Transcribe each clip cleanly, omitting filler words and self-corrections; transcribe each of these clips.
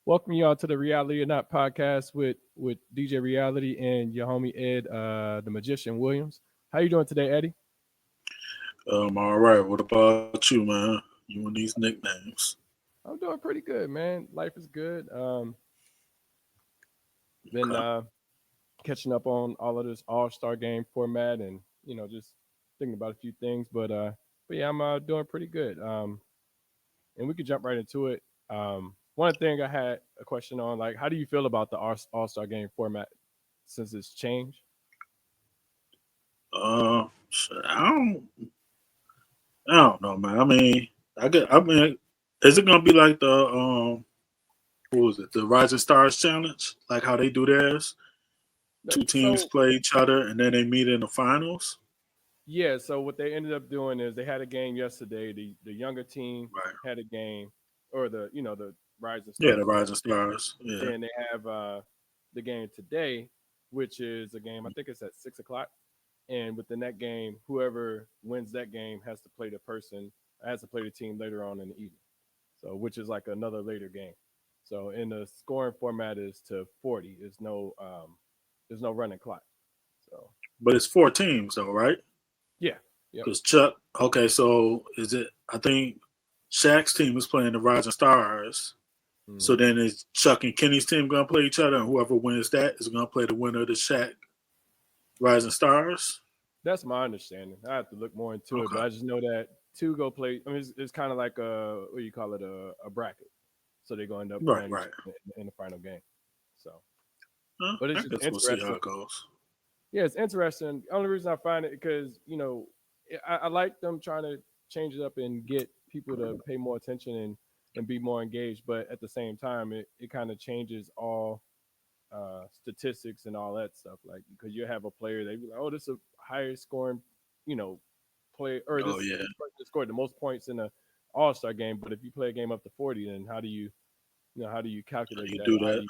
Welcome y'all to the Reality or Not podcast with DJ Reality and your homie Ed, the magician Williams. How you doing today, Eddie? All right. What about you, man? You and these nicknames. I'm doing pretty good, man. Life is good. Been Okay. catching up on all of this All Star game format, and just thinking about a few things. But yeah, I'm doing pretty good. And we could jump right into it. One thing I had a question on, like, how do you feel about the All Star game format since it's changed? Shit, I don't know, man. I mean, is it gonna be like the what was it, the Rising Stars Challenge? Like how they do theirs? Two teams So play each other and then they meet in the finals. yeah, so what they ended up doing is they had a game yesterday. The younger team Right. had a game, or the Rising Yeah, the Stars had Rising a game. Stars. Yeah. Then they have the game today, which is a game. I think it's at 6 o'clock. And within that game, whoever wins that game has to play the team later on in the evening. So which is like another later game. So in the scoring format is to 40. There's no running clock. So But it's four teams though, right? yeah, yep. Because Chuck. Okay, so is it? I think Shaq's team is playing the Rising Stars. So Hmm. then is Chuck and Kenny's team gonna play each other, and whoever wins that is gonna play the winner of the Shaq Rising Stars. That's my understanding. I have to look more into it, but Okay. I just know that two go play. I mean, it's kind of like what do you call it, a bracket. So they're going to end up Right, playing each right. other in the final game. So, but I it's just guess we'll see how interesting. it goes. Yeah, it's interesting. The only reason I find it because I like them trying to change it up and get people to pay more attention and be more engaged, but at the same time, it kind of changes all statistics and all that stuff. Like because you have a player they be like, oh, this is a higher scoring, you know, play or Oh this yeah, person scored the most points in a All Star game. But if you play a game up to 40, then how do you how calculate you that? do How do that? you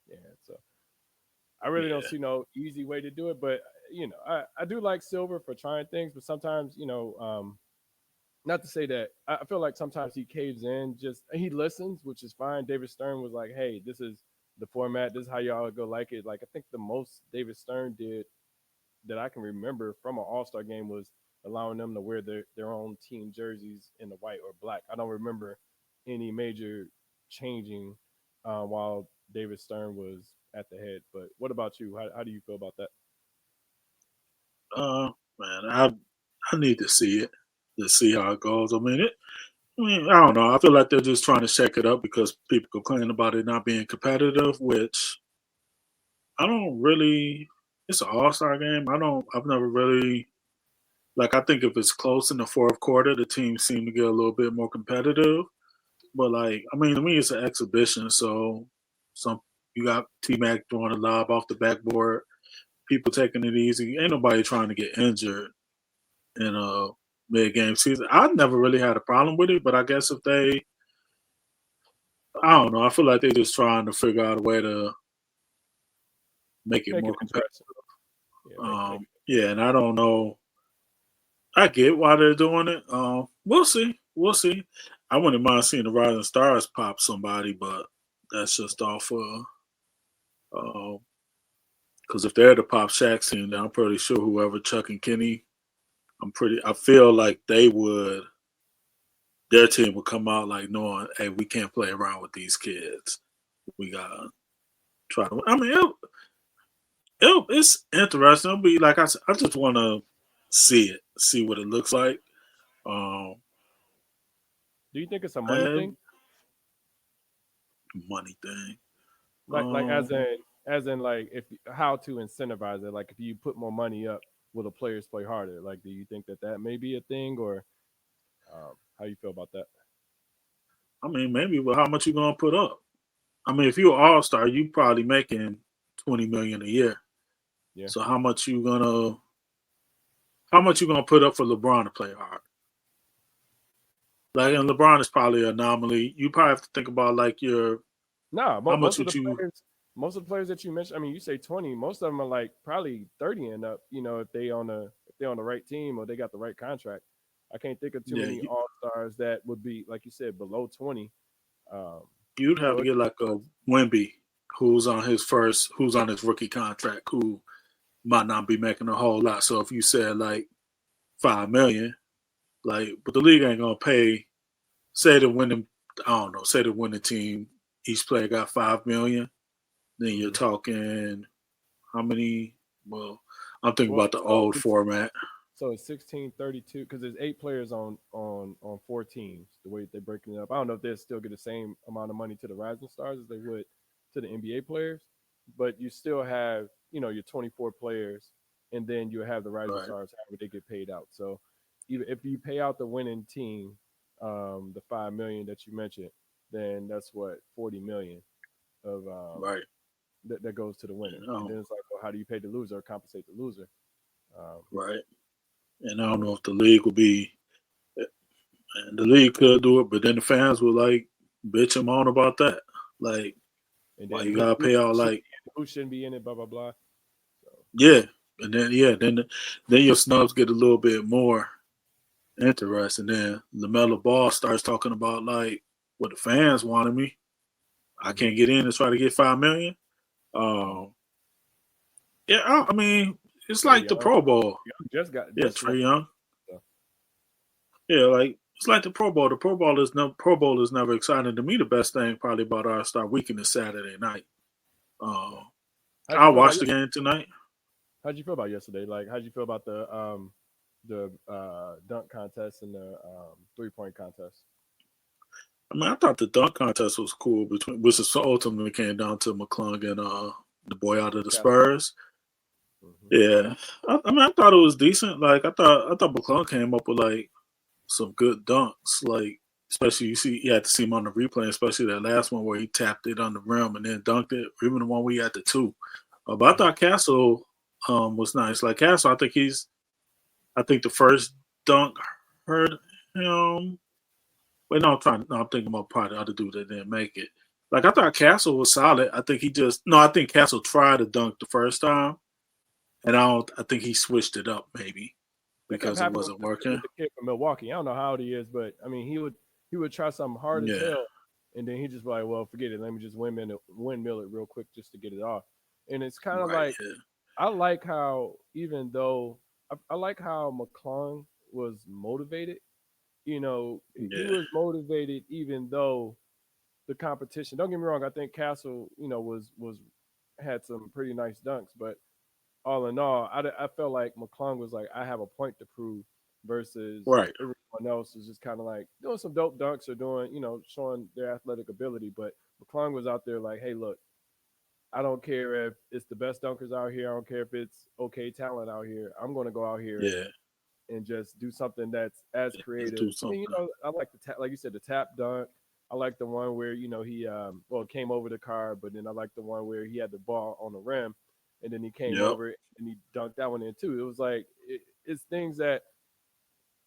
yeah? So I really don't Yeah, see no easy way to do it, but I do like Silver for trying things, but sometimes not to say that I feel like sometimes he caves in, just he listens, which is fine. David Stern was like, "Hey, this is the format. This is how y'all go like it." Like I think the most David Stern did that I can remember from an All Star game was allowing them to wear their own team jerseys in the white or black. I don't remember any major changing while David Stern was at the head. But what about you? How do you feel about that? man, I need to see it to see how it goes. I mean, I don't know. I feel like they're just trying to shake it up because people complain about it not being competitive, which I don't really. It's an All Star game. I don't. I've never really like. I think if it's close in the fourth quarter, the teams seem to get a little bit more competitive. But like, I mean, to me, it's an exhibition. So some you got T Mac throwing a lob off the backboard, people taking it easy. Ain't nobody trying to get injured in a mid game season. I never really had a problem with it, but I guess if they, I don't know, I feel like they're just trying to figure out a way to make it Make more it competitive. interesting. Yeah, make it Yeah, and I don't know. I get why they're doing it. We'll see. We'll see. I wouldn't mind seeing the Rising Stars pop somebody, but that's just off of. Because if they're the pop Shaq team, then I'm pretty sure whoever Chuck and Kenny, I feel like they would, their team would come out like knowing, hey, we can't play around with these kids. We gotta try to. I mean, it's interesting. It'll be like I just want to see it, see what it looks like. Um, do you think it's a money thing? and money thing. Like Um, as in like if how to incentivize it? Like if you put more money up, will the players play harder? Like, do you think that may be a thing, or how you feel about that? I mean, maybe, but how much you gonna put up? I mean, if you're an all star, you probably making 20 million a year. Yeah, So how much you gonna put up for LeBron to play hard? Like, and LeBron is probably an anomaly. You probably have to think about like your no. how much Most of would the you? players, most of the players that you mentioned, I mean, you say 20. Most of them are like probably 30 and up. If they're on the right team or they got the right contract. I can't think of too Yeah, many all stars that would be like you said below 20. You'd have So to it, get like a Wemby, who's on his rookie contract, who might not be making a whole lot. So if you said like 5 million, like, but the league ain't gonna pay. Say the winning, I don't know. Say the winning team, each player got 5 million. Then you're mhm. talking how many? Well, I'm thinking Well, about the old format. so it's 16-32 because there's 8 players on 4 teams. The way they're breaking it up, I don't know if they still get the same amount of money to the Rising Stars as they would to the NBA players, but you still have your 24 players, and then you have the Rising Right, Stars however they get paid out. So even if you pay out the winning team, the 5 million that you mentioned, then that's what 40 million of right. that goes to the winner, and then it's like, well, how do you pay the loser or compensate the loser? Um, Right. And I don't so know if the league will be. And the league could do it, but then the fans will like bitch him on about that. Like, and why then you gotta pay out like who shouldn't be in it, blah blah blah. So yeah, and then yeah, then your snubs get a little bit more interesting. Then LaMelo Ball starts talking about like what the fans wanted me. I hmm can't get in and try to get 5 million. hmm Um, yeah, I mean it's Trey like the Young, Pro Bowl. just got Yeah, just won. Trey Young. So, Yeah, like it's like the Pro Bowl. The Pro Bowl is never exciting to me. The best thing probably about our Star Weekend is Saturday night. yeah. Um, How'd you I feel about watched the game tonight. how'd you feel about yesterday? Like, how'd you feel about the dunk contest and the 3-point contest? I mean, I thought the dunk contest was cool between, which is ultimately came down to McClung and the boy out of the Castle. Spurs. Hmm. Yeah, I mean, I thought it was decent. Like, I thought McClung came up with like some good dunks. Like, especially you had to see him on the replay, especially that last one where he tapped it on the rim and then dunked it. Or even the one we had the two. But I Hmm. thought Castle was nice. Like Castle, I think the first dunk hurt him. Wait, no, I'm thinking about probably the other dude that didn't make it. Like I thought Castle was solid. I think he just no. I think Castle tried to dunk the first time, and I don't. I think he switched it up maybe That kept because it happening wasn't with working. the kid from Milwaukee. I don't know how old he is, but I mean, he would try something hard as Yeah, hell, and then he just be like, well, forget it. Let me just windmill it real quick just to get it off. And it's kind of right. like I like how even though I like how McClung was motivated. He Yeah, was motivated even though the competition. Don't get me wrong. I think Castle, was had some pretty nice dunks, but all in all, I felt like McClung was like, I have a point to prove, versus right. everyone else is just kind of like doing some dope dunks or doing, showing their athletic ability. But McClung was out there like, hey, look, I don't care if it's the best dunkers out here. I don't care if it's okay talent out here. I'm going to go out here Yeah, and just do something that's as let's creative. do And something. I like the like you said, the tap dunk. I like the one where he came over the car, but then I like the one where he had the ball on the rim, and then he came Yep. over and he dunked that one in too. It was like it's things that,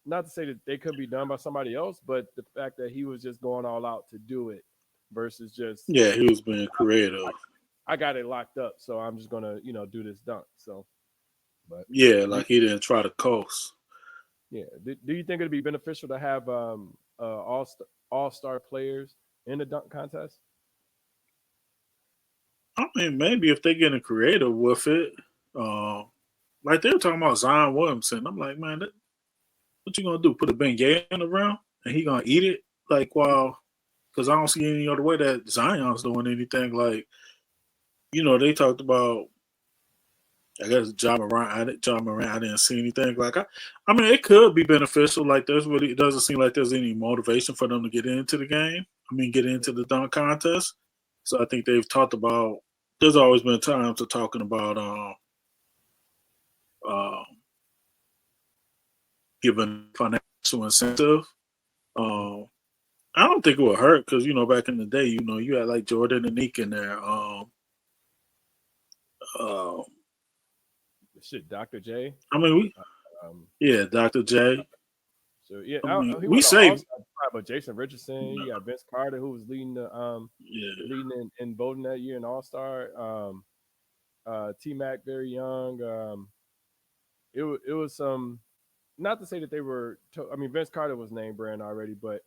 not to say that they could be done by somebody else, but the fact that he was just going all out to do it versus just Yeah, he was being creative. I got it locked up, so I'm just gonna do this dunk. So, but Yeah, do, like he didn't try to coast. yeah, do you think it'd be beneficial to have all star players in the dunk contest? I mean, maybe if they getting creative with it, uh, like they were talking about Zion Williamson. I'm like, man, what you gonna do? Put a Bengay in the rim and he gonna eat it? Like, wow, because I don't see any other way that Zion's doing anything. Like, they talked about. I guess John Morant. I didn't see anything. Like, I mean, it could be beneficial. Like, it doesn't seem like there's any motivation for them to get into the game. I mean, get into the dunk contest. So I think they've talked about. There's always been times to talking about uh, giving financial incentive. Mm-hmm. Um, I don't think it would hurt because back in the day, you had like Jordan and Nick in there. Uh, Shit, Dr. J. I mean, Um, yeah, Dr. J. so yeah, I mean, he we won an All say, Star, but Jason Richardson, you got Vince Carter, who was yeah, leading in voting that year in All Star. T Mac, very young. It was some, not to say that they were. I mean, Vince Carter was name brand already, but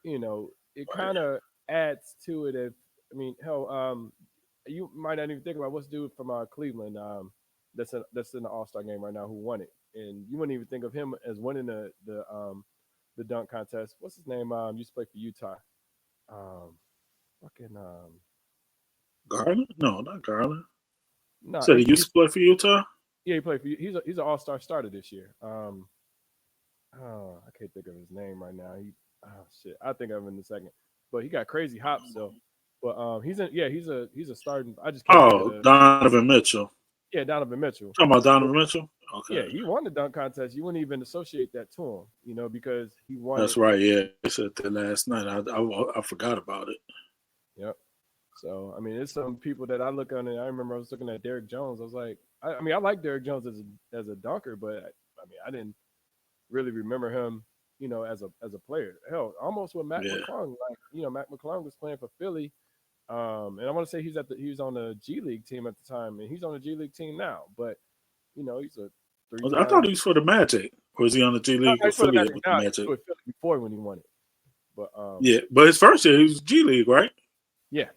it right, kind of. adds to it. If I mean, hell, you might not even think about what's dude from Cleveland, that's in the All Star game right now who won it, and you wouldn't even think of him as winning the dunk contest. What's his name? Used to play for Utah. Um, fucking Garland? No, not Garland. no, Said he used to play for Utah. yeah, he played for. He's an All Star starter this year. Oh, I can't think of his name right now. Oh shit, I think of him in a second. But he got crazy hops so. But he's a starting. I just can't think of Oh, the Donovan Mitchell. yeah Donovan Mitchell. Talking about But Donovan Mitchell. Okay, yeah, he won the dunk contest. You wouldn't even associate that to him, because he won that's it. right. Yeah, I said that last night. I forgot about it. Yep. So I mean, it's some people that I look on and I remember I was looking at Derrick Jones. I was like, I mean, I like Derrick Jones as a dunker, but I mean, I didn't really remember him, as a player. Hell, almost with Mac Yeah, McClung. Like, Mac McClung was playing for Philly. And I want to say he was on the G League team at the time, and he's on the G League team now. But he's a three I thought time. he was for the Magic. Or is he on the G No, League he's for the affiliate Magic with the now. He was Magic? with Philly before when he won it. But Yeah, but his first year he was G League, right? yeah,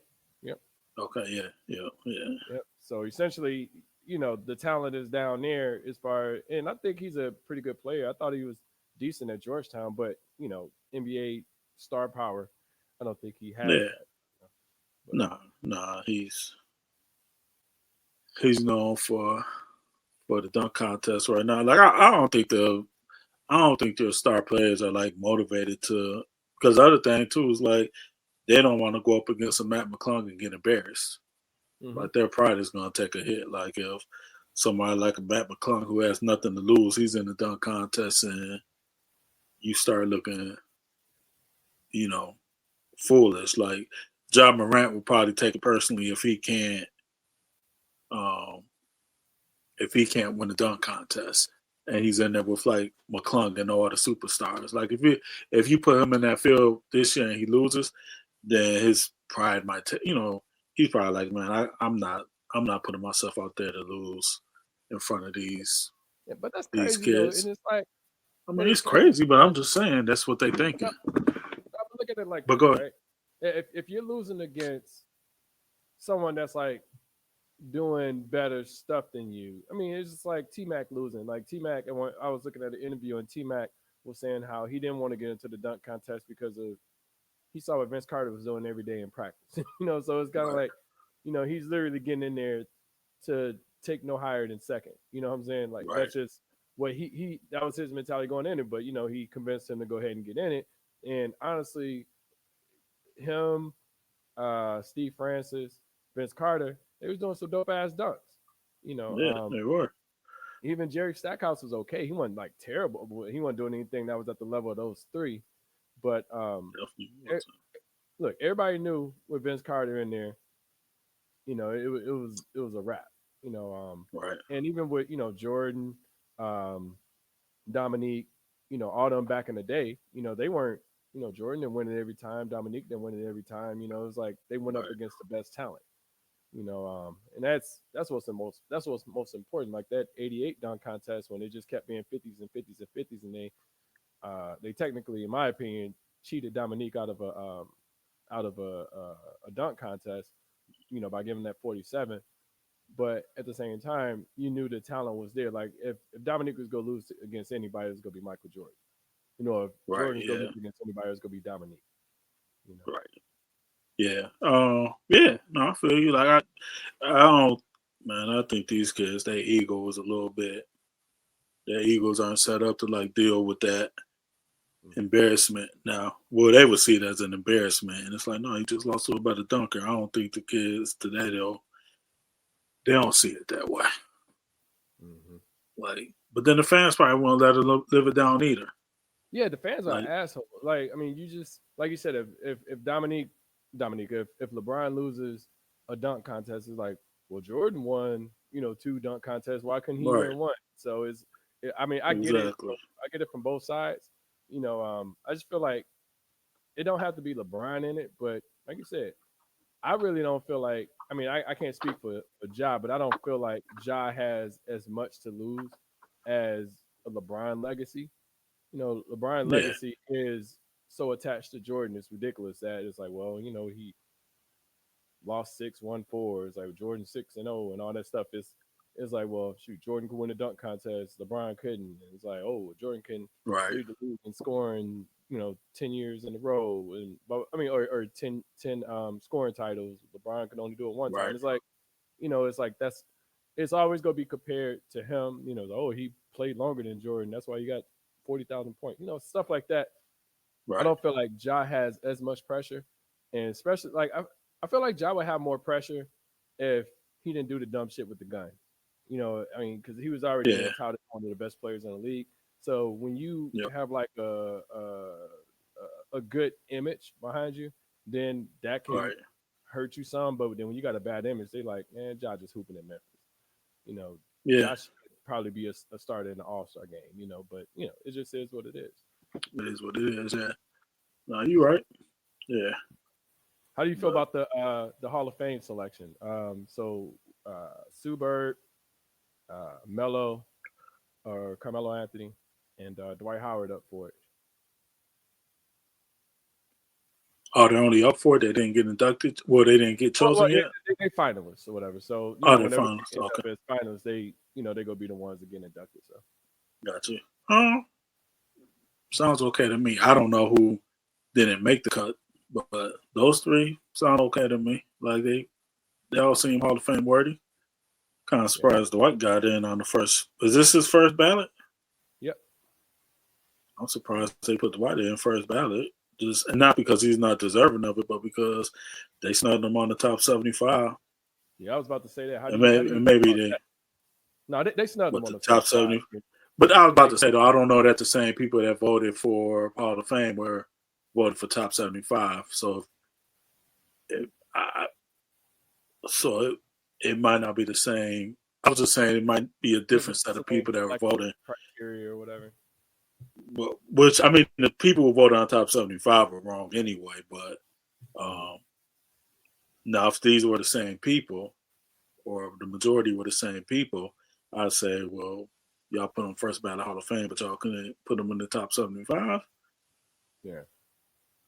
yep, Okay, yeah. yep. So essentially, the talent is down there as far, and I think he's a pretty good player. I thought he was decent at Georgetown, but NBA star power, I don't think he has Yeah, that. But nah. He's known for the dunk contest right now. Like I don't think their star players are like motivated to. Because the other thing too is like they don't want to go up against a Matt McClung and get embarrassed. hmm Like their pride is going to take a hit. Like if somebody like a Matt McClung who has nothing to lose, he's in the dunk contest, and you start looking, you know, foolish. Like John Morant would probably take it personally um, if he can't win the dunk contest, and he's in there with like McClung and all the superstars. Like if you put him in that field this year and he loses, then his pride might he's probably like, man, I'm not putting myself out there to lose in front of yeah, but that's these crazy though, and kids. it's like, I but mean, it's it's crazy crazy, but I'm because just saying that's what they thinking. now, look at it like But this, go ahead. right? If you're losing against someone that's like doing better stuff than you, I mean, it's just like T Mac losing. Like T Mac, and when I was looking at an interview, and T Mac was saying how he didn't want to get into the dunk contest because of he saw what Vince Carter was doing every day in practice. So it's kind of Right, like, he's literally getting in there to take no higher than second. You know what I'm saying? Like right, that's just what he that was his mentality going in it. But he convinced him to go ahead and get in it. And honestly, him, Steve Francis, Vince Carter, they was doing some dope ass dunks. You know, yeah, um, they were even Jerry Stackhouse was okay. He wasn't like terrible. But he wasn't doing anything that was at the level of those three. But definitely e- wasn't. look, everybody knew with Vince Carter in there, it was a wrap. Right, And even with Jordan, um, Dominique, all them back in the day, they weren't, Jordan didn't win it every time, Dominique didn't win it every time. It was like they went up right, against the best talent. And that's what's most important. Like that '88 dunk contest when it just kept being 50s and 50s and 50s, and they technically, in my opinion, cheated Dominique out of a dunk contest, by giving that 47. But at the same time, you knew the talent was there. Like if Dominique was gonna lose against anybody, it's gonna be Michael Jordan. If right. Jordan's gonna Yeah, lose against anybody, it's gonna be Dominique. You know. right. Yeah. Yeah. No, I feel you. Like I don't. Man, I think these kids, their ego was a little bit. Their egos aren't set up to like deal with that Mm-hmm. embarrassment. Now, well, they would see it as an embarrassment, and it's like, no, you just lost to a better dunker. I don't think the kids today they don't see it that way. Mm-hmm. Like, but then the fans probably won't let it live it down either. Yeah, the fans are Like, assholes. Like, I mean, you just like you said, if Dominique, if LeBron loses a dunk contest, it's like, well, Jordan won, two dunk contests. Why couldn't he right, win one? So I mean, I get it. exactly, I get it from both sides. I just feel like it don't have to be LeBron in it, but like you said, I really don't feel like. I mean, I can't speak for Ja, but I don't feel like Ja has as much to lose as a LeBron legacy. LeBron yeah, legacy is. so attached to Jordan. It's ridiculous that it's like, well, he lost 6-1-4. It's like Jordan 6-0 and all that stuff. It's like, well, shoot, Jordan could win a dunk contest, LeBron couldn't. And it's like, oh, Jordan can Right. lead the league in scoring, 10 years in a row, and but I mean, or 10 scoring titles. LeBron can only do it one time. Right. It's like, it's like it's always gonna be compared to him. Oh, he played longer than Jordan. That's why he got 40,000 points. Stuff like that. I Right. don't feel like Ja has as much pressure, and especially like I feel like Ja would have more pressure if he didn't do the dumb shit with the gun. I mean, because he was already Yeah. being touted as one of the best players in the league. So when you Yep. have like a good image behind you, then that can Right. hurt you some. But then when you got a bad image, they like, man, Ja just hooping in Memphis. Yeah. Josh should probably be a starter in the All Star game. But it just is what it is. It is what it is. Yeah. No, you right. Yeah. How do you feel But about the Hall of Fame selection? So Sue Bird, Melo, or Carmelo Anthony, and Dwight Howard up for it. are they only up for it? They didn't get inducted. Well, they didn't get Well, chosen yet. they finalists or whatever. So Oh, they're whenever finalists. they end Okay. up as finalists, they go be the ones that get inducted. So Got you. Sounds okay to me. I don't know who didn't make the cut, but those three sound okay to me. Like they all seem Hall of Fame worthy. Kind of yeah, surprised Dwight got in on the first. Is this his first ballot? yep, I'm surprised they put Dwight in first ballot. Just and not because he's not deserving of it, but because they snubbed him on the top 75. yeah. I was about to say that. How do And you how do maybe, you and feel maybe about they that? No, they snubbed them what on the the top first five. 70. But I was about They to say though, I don't know that the same people that voted for Hall of Fame were voted for top 75. So it, I, so it might not be the same. I was just saying it might be a the different set of same people that were like voting. criteria or whatever. But, which I mean, the people who voted on top 75 were wrong anyway. But Mm. um, now, if these were the same people, or the majority were the same people, I'd say, well, y'all put them first ballot Hall of Fame, but y'all couldn't put them in the top 75. Yeah,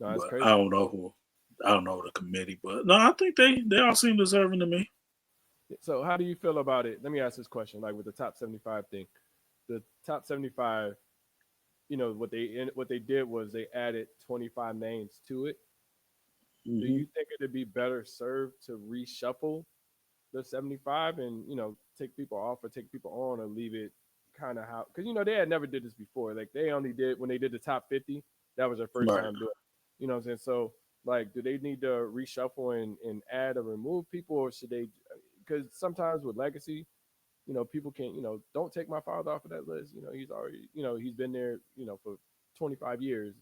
no, that's But crazy. I don't know the committee, but no, I think they all seem deserving to me. So how do you feel about it? Let me ask this question: like with the top 75 thing, the top 75, what they did was they added 25 names to it. Do Hmm. you think it'd be better served to reshuffle the 75 and take people off or take people on, or leave it kind of how, because they had never did this before. Like they only did when they did the top 50. That was their first Right. time doing it. What I'm saying? So like, do they need to reshuffle and add or remove people, or should they, because sometimes with legacy, people can, don't take my father off of that list. He's already, he's been there, for 25 years.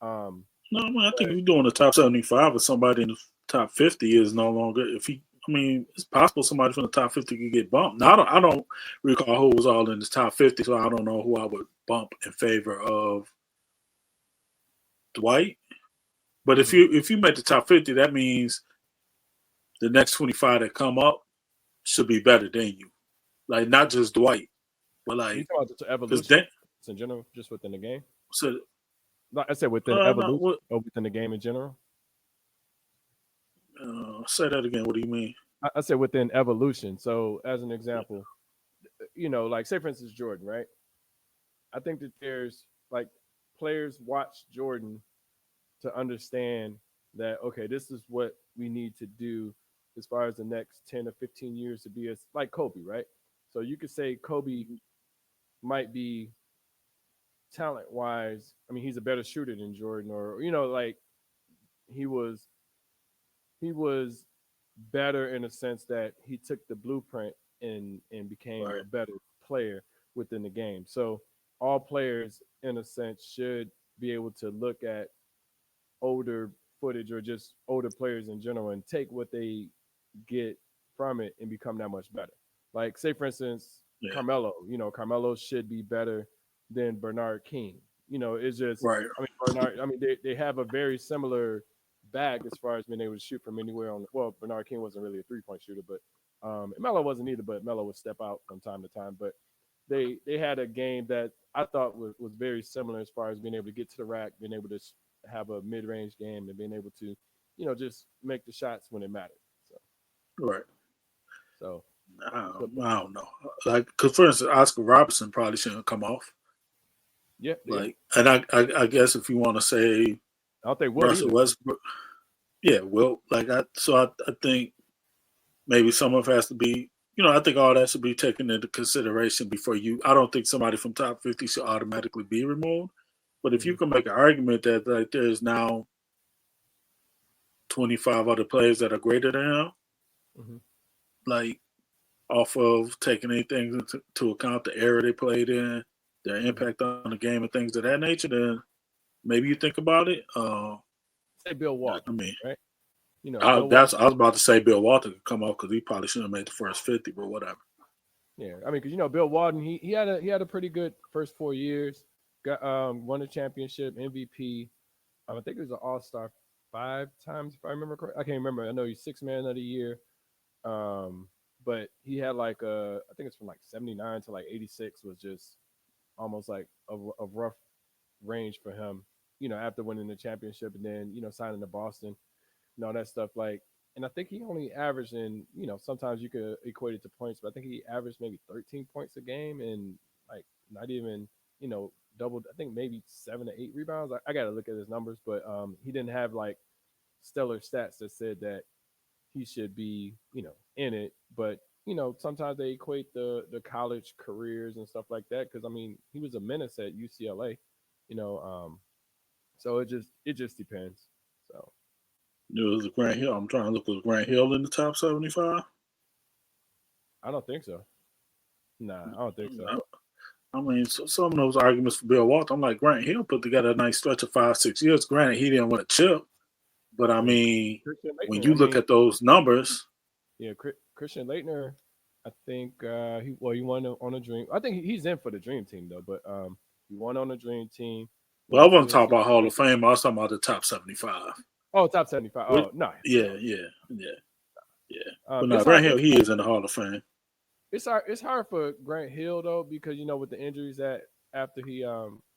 um No, I, mean, I think but if you're doing the top 75 with somebody in the top 50 is no longer, if he, I mean, it's possible somebody from the top 50 could get bumped. Now, I don't recall who was all in the top 50, so I don't know who I would bump in favor of Dwight. But mhm. if you make the top 50, that means the next 25 that come up should be better than you. Like, not just Dwight, but You like, talking about the because evolution then, in general, just within the game? so, Like I said, within no, evolution what, or within the game in general. say that again. What do you mean? I said within evolution. So as an example, like say for instance Jordan, right? I think that there's like players watch Jordan to understand that okay, this is what we need to do as far as the next 10 or 15 years to be as like Kobe, right? So you could say Kobe might be talent wise. I mean, he's a better shooter than Jordan, or like he was he was better in a sense that he took the blueprint and became Right, a better player within the game. So all players in a sense should be able to look at older footage or just older players in general and take what they get from it and become that much better. Like say for instance yeah, Carmelo, Carmelo should be better than Bernard King. It's just right, I mean Bernard I mean they have a very similar bag as far as being able to shoot from anywhere on well Bernard King wasn't really a three-point shooter, but Melo wasn't either, but Melo would step out from time to time. But they had a game that I thought was very similar as far as being able to get to the rack, being able to have a mid range game and being able to, just make the shots when it mattered. So, Right. so, but I don't know. Like, because for instance, Oscar Robertson probably shouldn't come off. yeah, yeah. Like, and I guess if you want to say I don't think Wilt Russell either. Westbrook, yeah, well, like I think maybe some of it has to be. I think all that should be taken into consideration before you. I don't think somebody from top 50 should automatically be removed. But if you Hmm. can make an argument that like there's now 25 other players that are greater than him, Hmm. like off of taking anything into account the era they played in, their Hmm. impact on the game, and things of that nature, then maybe you think about it. Say Bill Walton, I mean, right? Bill that's Walton. I was about to say Bill Walton could come off because he probably shouldn't have made the first 50, but whatever. Yeah, I mean, because Bill Walton, he had a pretty good first 4 years. Got won a championship, MVP. I think he was an All Star 5 times if I remember correct. I can't remember. I know he's six man of the year. Um, but he had like I think it's from like 79 to like 86 was just almost like a rough range for him. After winning the championship and then signing to Boston and all that stuff. Like, and I think he only averaged in sometimes you could equate it to points, but I think he averaged maybe 13 points a game and like not even you know doubled. I think maybe 7 to 8 rebounds. I got to look at his numbers, but he didn't have like stellar stats that said that he should be in it. But sometimes they equate the college careers and stuff like that because I mean he was a menace at UCLA. You know, so it just depends. So It was Grant Hill. I'm trying to look. Was Grant Hill in the top 75? I don't think so. Nah, I don't think so. I mean, some of those arguments for Bill Walton, I'm like, Grant Hill put together a nice stretch of 5, 6 years. Granted, he didn't win a chip, but I I mean, mean, Christian when Leitner. you I look mean, at those numbers, yeah, Christian Leitner. I think he won on a dream. I think he's in for the dream team though. But he won on the dream team. well, Went I to wasn't talking NCAA. about Hall of Fame. I was talking about the top 75. Oh, top 75. Which, Oh no, yeah, no. yeah, yeah, yeah. But no, It's Grant hard. Hill, he is in the Hall of Fame. It's hard for Grant Hill though because with the injuries that after he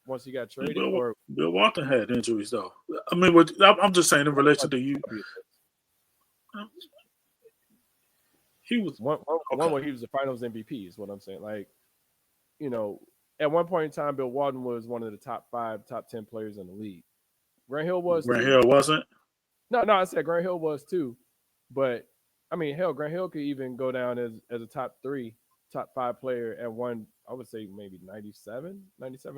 once he got traded or Bill Walton had injuries, though. I mean, I'm just saying in relation to you, he was one okay. where he was the Finals MVP is what I'm saying. Like you know, at one point in time, Bill Walton was one of the top five, top 10 players in the league. Grant Hill was Grant too. Hill wasn't. No, no, I said Grant Hill was too. But I mean, hell, Grant Hill could even go down as a top three, top five player at one. I would say maybe 97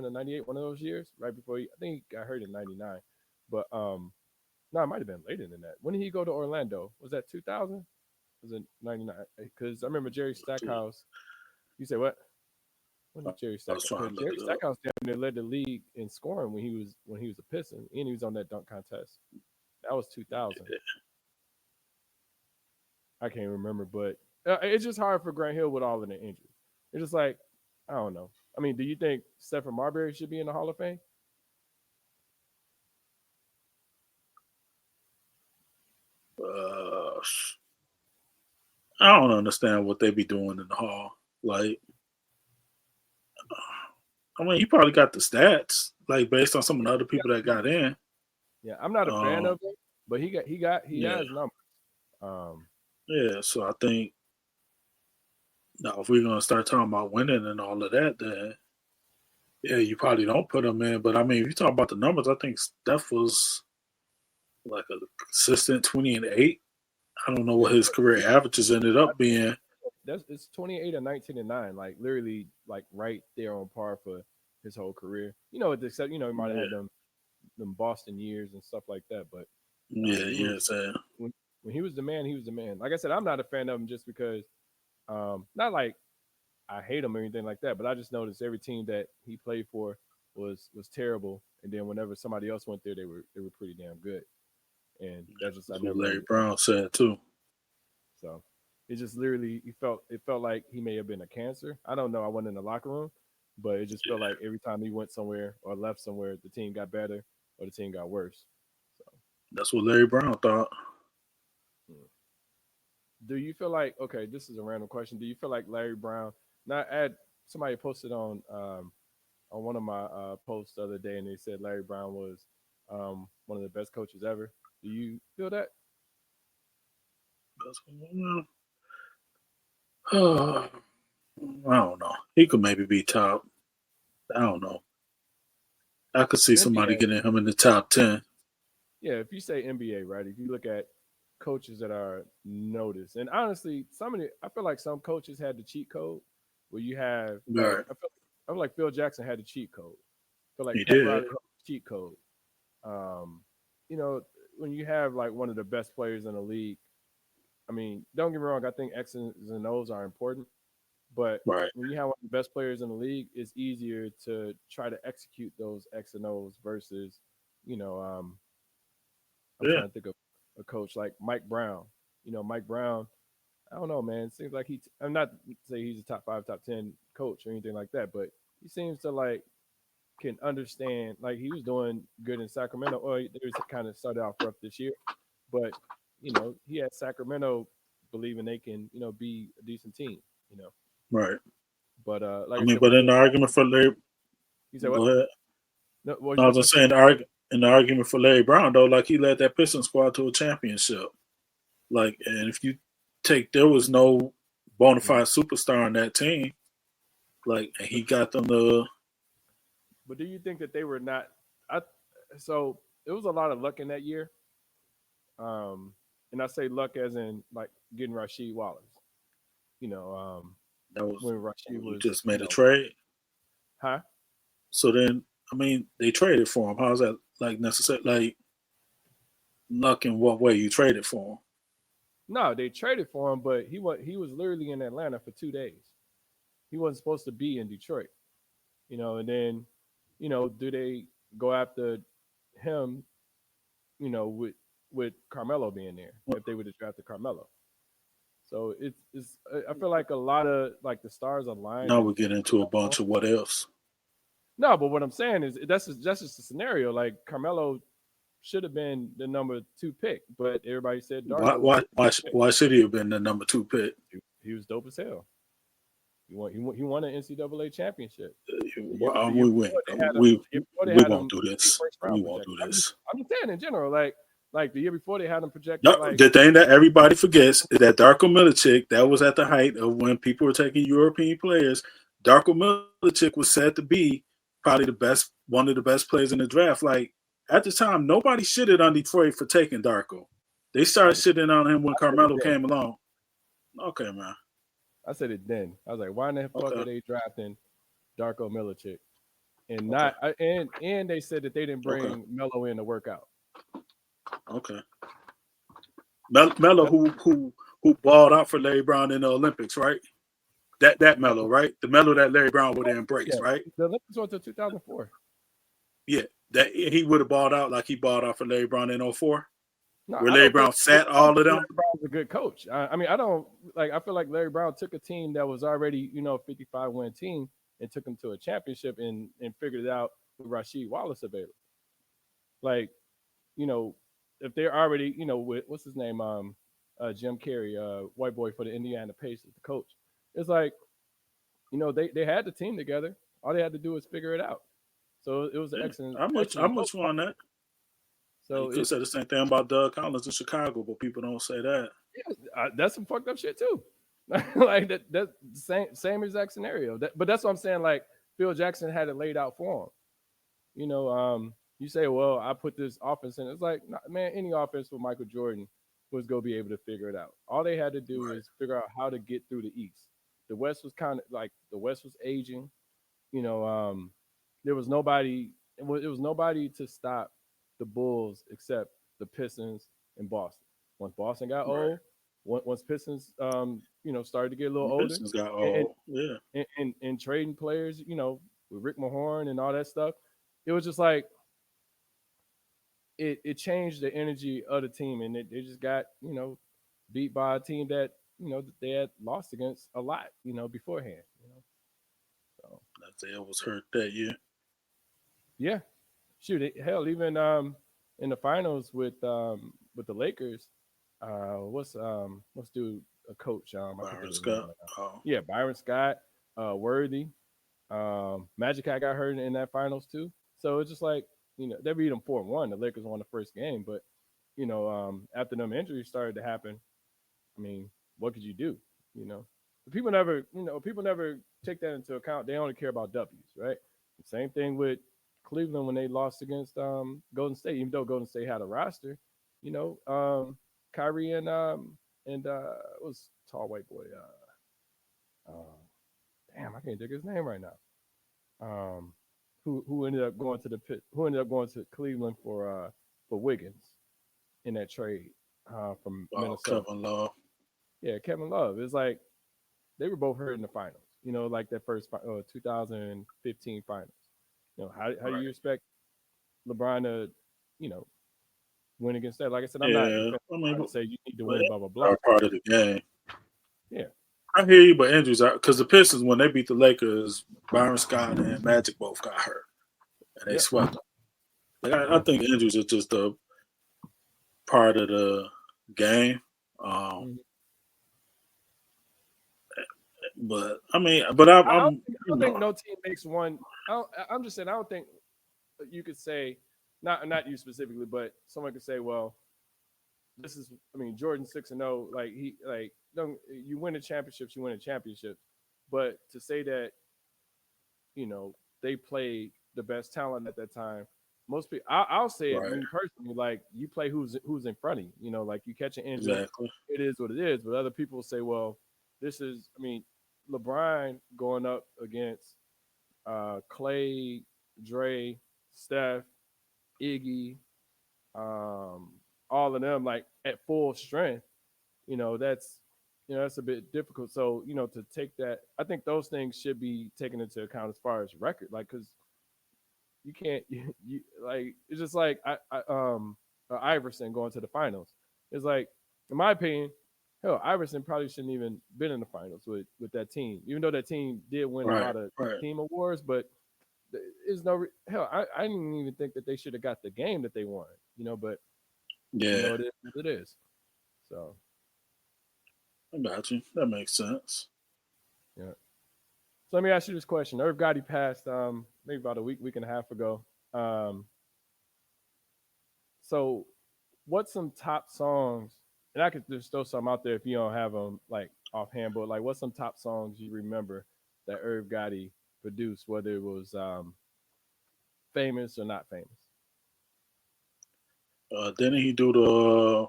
to 98, one of those years, right before I think he got hurt in 99. But no, it might have been later than that. When did he go to Orlando? Was that 2000? Was it 99? Because I remember Jerry Stackhouse. You say what? When did Jerry I was Stackhouse? trying Because to look Jerry it up. Stackhouse down there led the league in scoring when he was a Piston, and he was on that dunk contest. That was 2000. I can't remember, but it's just hard for Grant Hill with all of the injuries. It's just like I don't know. I mean, do you think Stephen Marbury should be in the Hall of Fame? Uh, I don't understand what they be doing in the Hall. Like, I mean, he probably got the stats, like based on some of the other people that got in. Yeah, I'm not a fan Um, of him, but he yeah, has numbers. Um, yeah. So I think now if we're gonna start talking about winning and all of that, then yeah, you probably don't put him in. But I mean, if you talk about the numbers, I think Steph was like a consistent 20 and 8. I don't know yeah, what his career averages ended up being. it's 28 and 19 and 9, like literally like right there on par for his whole career. Except he might have Yeah, had them Boston years and stuff like that, but yeah, he yeah. was So when he was the man, he was the man. Like I said, I'm not a fan of him just because not like I hate him or anything like that, but I just noticed every team that he played for was terrible, and then whenever somebody else went there, they were pretty damn good, and that's just I that's what never Larry understood. Brown said too. So it just literally it felt like he may have been a cancer. I don't know. I wasn't in the locker room, but it just felt Yeah, like every time he went somewhere or left somewhere, the team got better or the team got worse. So that's what Larry Brown thought. hmm. Do you feel like okay? This is a random question. Do you feel like Larry Brown? Not add somebody posted on one of my posts the other day, and they said Larry Brown was one of the best coaches ever. Do you feel that? I don't know. He could maybe be top. I don't know. I could see somebody NBA, getting him in the top 10. yeah. If you say NBA, right? If you look at coaches that are noticed, and honestly, I feel like some coaches had the cheat code where you have like Right. I feel like Phil Jackson had the cheat code. I feel like He Pat did. Riley had the cheat code. Um, you know, when you have like one of the best players in the league, I mean, don't get me wrong, I think X's and O's are important, but Right. when you have one of the best players in the league, it's easier to try to execute those X and O's versus, you know, I'm Yeah. trying to think of a coach like Mike Brown. Mike Brown, I don't know, man. It seems like I'm not to say he's a top five, top 10 coach or anything like that, but he seems to like can understand, like he was doing good in Sacramento, or they was kind of started off rough this year, but he had Sacramento believing they can, be a decent team, you know. Right. But like I I mean, said, with but in Phil the Jackson, argument for Larry, you said what? go ahead. No, what was No, you I gonna was say? just saying in the argument for Larry Brown though, like he led that Pistons squad to a championship. Like, and if you there was no bona Mhm. fide superstar on that team. Like, and he got them to But do you think that they were not? I so it was a lot of luck in that year, and I say luck as in like getting Rasheed Wallace. You know, that was when Rasheed you was, just made a trade. huh? So then, I mean, they traded for him. How's that like necessary? Like luck in what way you traded for him? No, they traded for him, but he was literally in Atlanta for 2 days. He wasn't supposed to be in Detroit. And then, do they go after him? With Carmelo being there, if they would have drafted Carmelo. So it's I feel like a lot of like the stars aligned Now and we get worked into a out for him. bunch of what ifs. No, but what I'm saying is that's just a scenario. Like Carmelo should have been the number two pick, but everybody said Why Darko was why the why pick. why should he have been the number two pick? He was dope as hell. He won an NCAA championship. The year We win. before they had him. We The year before they we had won't him do a this. first We round won't projected. do I'm just this. I'm just saying in general, like the year before they had him No, projected like the thing that everybody forgets is that Darko Milicic, that was at the height of when people were taking European players. Darko Milicic was said to be probably one of the best players in the draft. Like at the time, nobody shitted on Detroit for taking Darko. They I started did. shitting on him when I said it Carmelo then. came along. Okay, man. I said it then. I was like, why in the fuck Okay, are they drafting Darko Milicic and okay, not and they said that they didn't okay, bring Melo in to work out. okay. Melo, That's who balled out for Larry Brown in the Olympics, right? That Melo, right? The Melo that Larry Brown would have yeah. embraced, right? The Olympics went to 2004. Yeah, that he would have balled out like he balled out for Larry Brown in '04, No, where I Larry don't think Brown sat all of Larry them. Brown's a good coach. I mean, I don't like. I feel like Larry Brown took a team that was already, 55 win team and took them to a championship and figured it out with Rasheed Wallace available. Like, you know, if they're already, with what's his name, Jim Carrey, white boy for the Indiana Pacers, the coach. It's like, they had the team together. All they had to do was figure it out. So it was an Yeah, excellent, I'm excellent coach. with you on that. You So could say the same thing about Doug Collins in Chicago, but people don't say that. yeah, that's some fucked up shit too. Like that same exact scenario. But that's what I'm saying. Like Phil Jackson had it laid out for him. You say, well, I put this offense in. It's like, nah, man, any offense with Michael Jordan was gonna be able to figure it out. All they had to do Right, is figure out how to get through the East. The West was kind of like the West was aging. You know, there was nobody. It was nobody to stop the Bulls except the Pistons and Boston. Once Boston got right. old, once Pistons, started to get a little The older, Pistons got and all, yeah, and trading players, with Rick Mahorn and all that stuff, it was just like it changed the energy of the team, and they just got beat by a team that they had lost against a lot, beforehand. So Isaiah was hurt that year. yeah, shoot, hell, even in the finals with the Lakers, what's dude a coach? I can't think Byron of his name Scott. right now. Oh, Yeah, Byron Scott, Worthy, Magic got hurt in that finals too. So it's just like they beat them 4-1. The Lakers won the first game, but after them injuries started to happen, I mean, what could you do? You know, people never take that into account. They only care about W's, right? Same thing with Cleveland when they lost against Golden State. Even though Golden State had a roster, Kyrie and it was tall white boy. Damn, I can't think of his name right now. Um, who ended up going to the pit? Who ended up going to Cleveland for Wiggins in that trade from Minnesota? Kevin Love. Yeah, Kevin Love. It's like they were both hurt in the finals. Like that first 2015 finals. How do Right. you expect LeBron to, you know, win against that? Like I said, I'm not Yeah. defending I mean, LeBron to say you need to but win, blah blah are blah. part of the game. Yeah, I hear you, but Andrews out because the Pistons when they beat the Lakers, Byron Scott and Magic both got hurt and they yep. swept them. Like I think Andrews is just a part of the game. Um, Mhm. but I mean, but I'm, I don't I'm think, I you don't know, think no team makes one. I'm just saying I don't think you could say not you specifically, but someone could say, well, this is I mean Jordan 6-0, like he like don't you win the championships, you win the championships, but to say that they played the best talent at that time. Most people, I'll say it, right, me personally, like you play who's in front of you. Like you catch an injury, exactly, it is what it is. But other people say, well, this is, I mean, LeBron going up against Clay, Dre, Steph, Iggy, um, all of them, like at full strength. That's that's a bit difficult. So to take that, I think those things should be taken into account as far as record, like because you can't you like it's just like Iverson going to the finals. It's like, in my opinion, hell, Iverson probably shouldn't even been in the finals with that team, even though that team did win a right, lot of right, team awards. But there's no hell. I didn't even think that they should have got the game that they won. But yeah, it is what it is. So I got you. That makes sense. yeah. So let me ask you this question. Irv Gotti passed maybe about a week and a half ago. Um, So, what's some top songs? And I could just throw some out there if you don't have them like offhand. But like, what's some top songs you remember that Irv Gotti produced, whether it was famous or not famous? Didn't he do the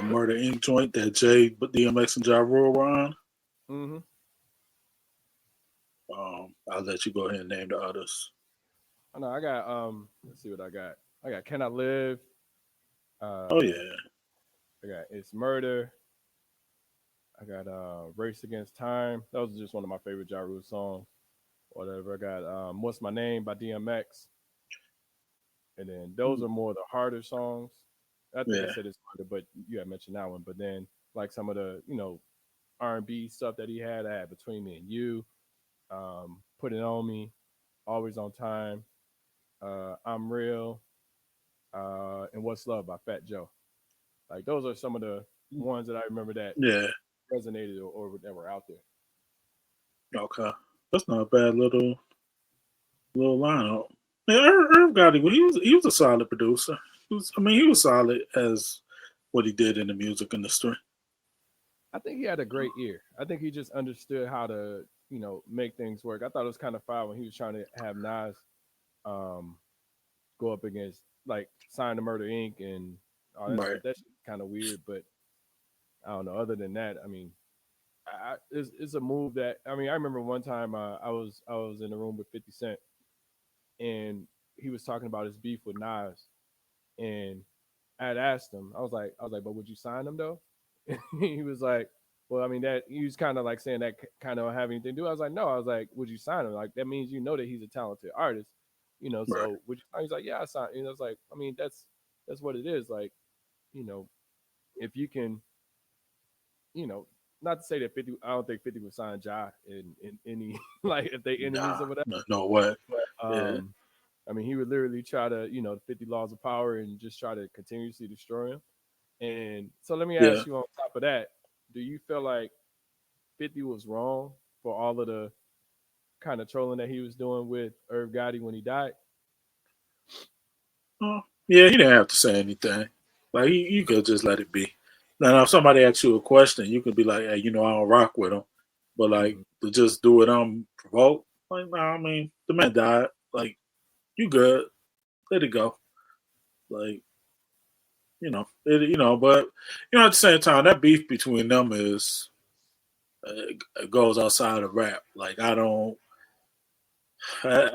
Murder Inc. joint that Jay, DMX and Ja Rule were on? Mm-hmm. I'll let you go ahead and name the others. I know I got. Let's see what I got. I got "Can I Live." Oh Uh, yeah, I got "It's Murder." I got "Race Against Time." That was just one of my favorite Ja Rule songs. Whatever. I got "What's My Name" by DMX. And then those are more the harder songs. I think I yeah, said it's harder, but you had mentioned that one. But then like some of the R&B stuff that he had, I had Between Me and You, Put It On Me, Always on Time, I'm Real, and What's Love by Fat Joe. Like those are some of the ones that I remember that yeah. resonated or that were out there. Okay, that's not a bad little lineup. Yeah, Irv Gotti, he was a solid producer. He was solid as what he did in the music industry. I think he had a great ear. I think he just understood how to make things work. I thought it was kind of fun when he was trying to have Nas um, go up against like Sign the Murder Inc. and all that Right, stuff. That's kind of weird, but I don't know. Other than that, I mean, it's a move that I mean. I remember one time I was in the room with 50 Cent and he was talking about his beef with Nas, and I had asked him. I was like, but would you sign him though? He was like, well, I mean that he was kind of like saying that kind of have anything to do. I was like, no. I was like, would you sign him? Like that means that he's a talented artist, right. So would you? He's like, yeah, I signed. It's like, I mean, that's what it is. Like, you know, if you can, you know, not to say that 50. I don't think 50 would sign Ja in any like if they enemies Nah, or whatever. no way. But Yeah, I mean, he would literally try to, 50 laws of power and just try to continuously destroy him. And so let me yeah. ask you on top of that, do you feel like 50 was wrong for all of the kind of trolling that he was doing with Irv Gotti when he died? Yeah, he didn't have to say anything. Like you could just let it be. Now, if somebody asks you a question, you could be like, "Hey, I don't rock with him," but like Mhm. to just do it unprovoked, like, nah. I mean, the man died. Like, you good? Let it go. Like, but at the same time, that beef between them is it goes outside of rap. Like, I don't.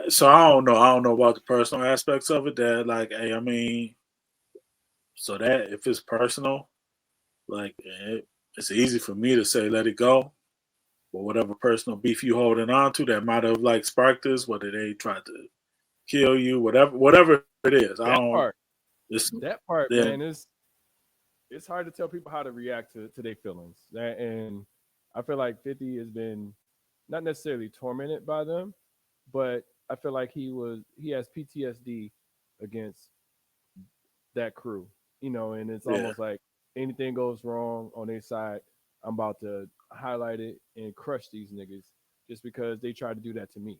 So I don't know. I don't know about the personal aspects of it. That like, hey, I mean, so that if it's personal, like it's easy for me to say let it go. But whatever personal beef you holding on to that might have like sparked this, whether they tried to kill you, whatever it is, I That don't. part, It's that part, then man, is it's hard to tell people how to react to their feelings. And I feel like 50 has been not necessarily tormented by them, but I feel like he has PTSD against that crew, and it's yeah, almost like anything goes wrong on their side, I'm about to highlight it and crush these niggas just because they tried to do that to me.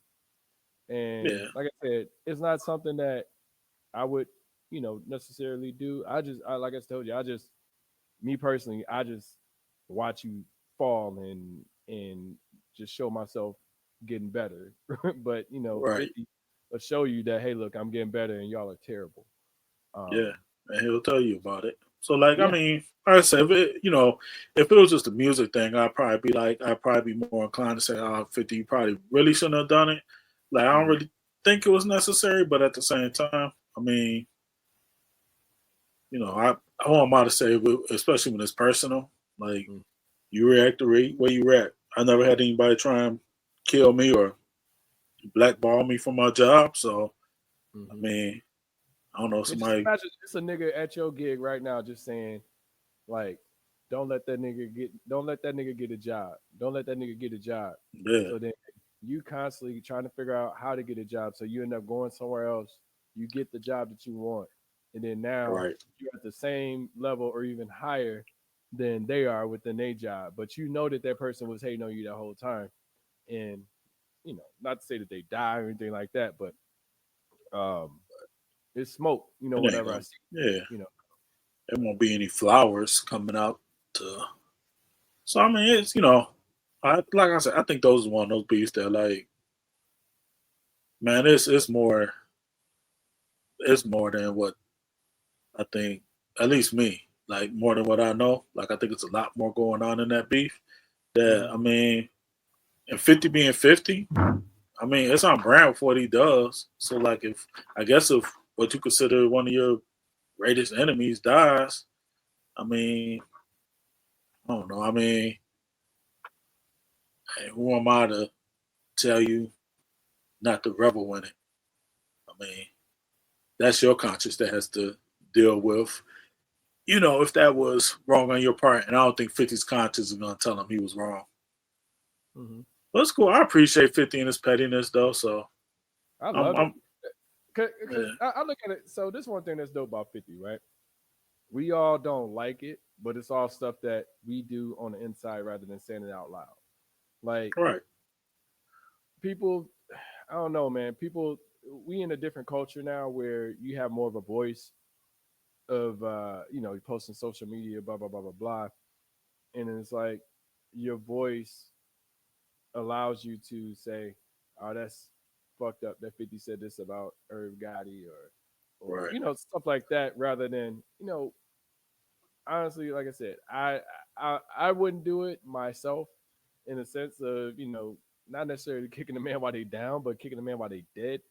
And yeah, like I said, it's not something that I would, necessarily do. Like I told you, me personally, I just watch you fall and just show myself getting better. But right, 50 will show you that, hey, look, I'm getting better and y'all are terrible. yeah, Um, and he'll tell you about it. So like, I yeah. mean, like I said, if it was just a music thing, I'd probably be more inclined to say, oh, 50, you probably really shouldn't have done it. Like, I don't Hmm. really think it was necessary, but at the same time, I mean, I want to say, especially when it's personal, like you react the way you react. I never had anybody try and kill me or blackball me from my job. So I Hmm. mean, I don't know, Yeah, just somebody. imagine just a nigga at your gig right now just saying, like, don't let that nigga get a job. Don't let that nigga get a job. Yeah, So then you constantly trying to figure out how to get a job. So you end up going somewhere else. You get the job that you want. And then now right, you're at the same level or even higher than they are within their job. But you know that person was hating on you that whole time. And, not to say that they die or anything like that, but um it's smoke, it ain't whenever I gonna. see, Yeah, you know. there won't be any flowers coming out. To so I mean, it's I like I said, I think those are one of those beats that like, man, it's more than what I think. At least me, like more than what I know. Like I think it's a lot more going on in that beef. That Mhm. I mean, and 50 being 50, I mean, it's on brand for what he does. So, like, if what you consider one of your greatest enemies dies, I mean, I don't know. I mean, hey, who am I to tell you not to revel in it? I mean, that's your conscience that has to deal with, if that was wrong on your part. And I don't think 50's conscience is going to tell him he was wrong. Mhm. But it's cool. I appreciate 50 and his pettiness, though. So, I I'm, love it. I'm Cause yeah, I look at it. So this one thing that's dope about 50, right? We all don't like it, but it's all stuff that we do on the inside rather than saying it out loud. Like right, people, I don't know, man. People, we in a different culture now where you have more of a voice of, you posting social media, blah blah blah blah blah, and it's like your voice allows you to say, "Oh, that's fucked up." That 50 said this about Irv Gotti or right, stuff like that, rather than honestly, like I said, I wouldn't do it myself in a sense of not necessarily kicking the man while they down, but kicking the man while they dead.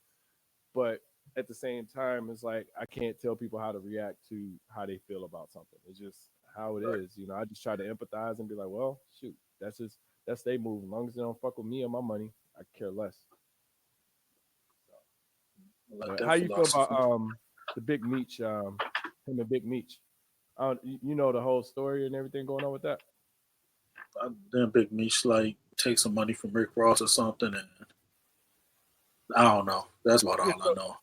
But at the same time, it's like I can't tell people how to react to how they feel about something. It's just how it right. is. I just try to empathize and be like, well, shoot, that's they move. As long as they don't fuck with me or my money, I care less. I like But that how you feel about philosophy. the Big Meech, him and Big Meech? You know the whole story and everything going on with that. Then Big Meech like take some money from Rick Ross or something, and I don't know. That's about Yeah. all I know.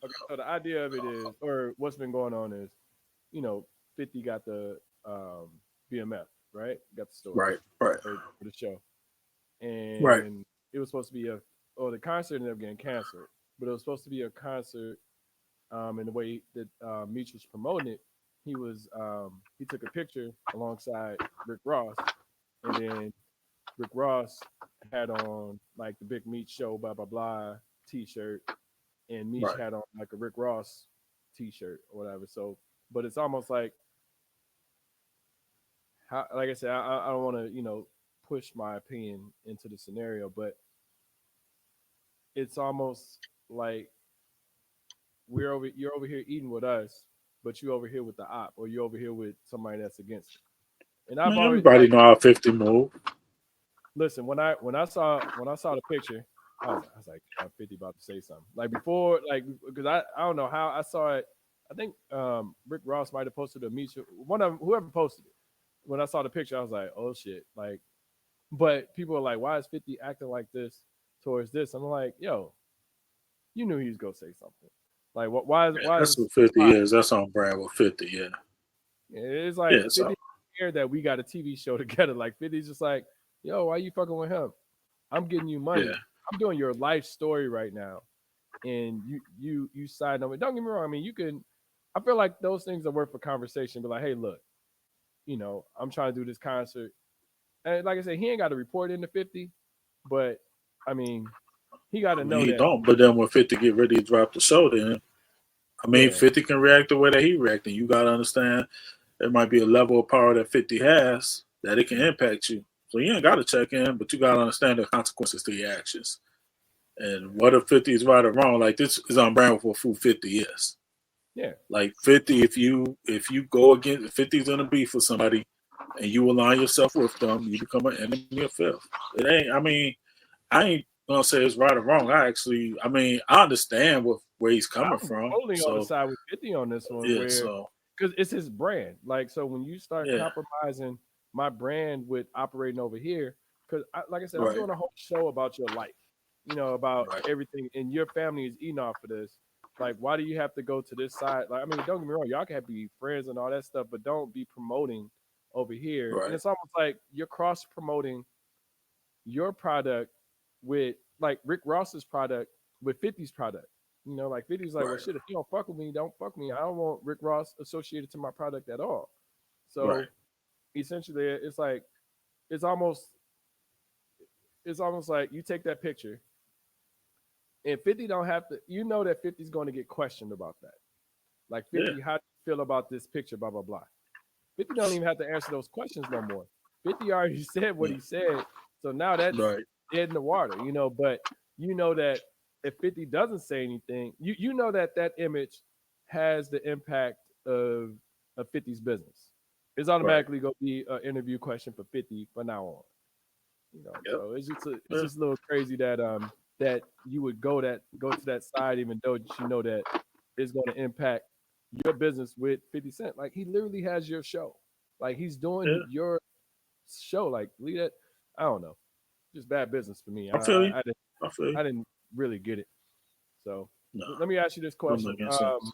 Okay, so the idea of it is, or what's been going on is, you know, 50 got the BMF, right? Got the store Right, right, for the show, right, and it was supposed to be the concert ended up getting canceled, but it was supposed to be a concert And the way that Meech was promoting it, he took a picture alongside Rick Ross, and then Rick Ross had on like the Big Meech Show blah blah blah T-shirt, and Meech Right. had on like a Rick Ross T-shirt or whatever. So, but it's almost like how, like I said, I don't want to push my opinion into the scenario, but it's almost like you're over here eating with us, but you over here with the op, or you over here with somebody that's against it. And I I've mean, always everybody like know how 50 move. listen when I saw the picture, I was like 50 about to say something like before like because I don't know how I saw it. I think Rick Ross might have posted a meet one of them, whoever posted it. When I saw the picture, I was like, oh shit, like. But people are like, why is 50 acting like this towards this? I'm like, yo, you knew he was gonna say something. Like, what? Yeah, Why is that's it what 50 surprise? is. That's on brand with 50. Yeah. It's Yeah. like So 50 care that we got a TV show together. Like 50's just like, yo, why you fucking with him? I'm getting you yeah. money. I'm doing your life story right now, and you side on it. Don't get me wrong. I mean, you can. I feel like those things are worth a conversation. But like, hey, look, I'm trying to do this concert, and like I said, he ain't got to report into 50, but I mean, he got I to mean, know he that. don't. But then when 50 get ready to drop the show, then I mean, Yeah, 50 can react the way that he reacting. You gotta understand there might be a level of power that 50 has that it can impact you. So you ain't gotta check in, but you gotta understand the consequences to your actions. And what if 50 is right or wrong? Like this is on brand for who 50 is. yeah, Like 50, if you go against 50 is in a beef with somebody and you align yourself with them, you become an enemy of fifth. It ain't. I mean, I ain't gonna say it's right or wrong. I mean, I understand where he's coming I'm from. totally on the So side with 50 on this one, yeah, where so because it's his brand. Like, so when you start yeah, compromising my brand with operating over here, because like I said, I'm right, doing a whole show about your life, about right, everything, and your family is eating off of this. Like, why do you have to go to this side? Like, I mean, don't get me wrong, y'all can be friends and all that stuff, but don't be promoting over here. And right, it's almost like you're cross promoting your product with like Rick Ross's product with 50's product. Like 50's like, well, right, shit, if you don't fuck with me, don't fuck with me. I don't want Rick Ross associated to my product at all. right. So essentially, it's almost it's almost like you take that picture and 50 don't have to. You know that 50's going to get questioned about that. Like Yeah, 50, how do you feel about this picture? Blah blah blah. 50 don't even have to answer those questions no more. 50 already said what yeah, he said. So now that's right, dead in the water. But you know that if 50 doesn't say anything, you know that that image has the impact of 50's business. It's right. automatically going to be an interview question for 50 from now on. Yep. So it's Yeah, just a little crazy that you would go to that side even though you know that it's going to impact your business with 50 Cent. Like he literally has your show. Like he's doing yeah. your show. Like lead it. I don't know. Just bad business for me. I feel you. I feel you. I didn't really get it. So No, let me ask you this don't question. make any sense.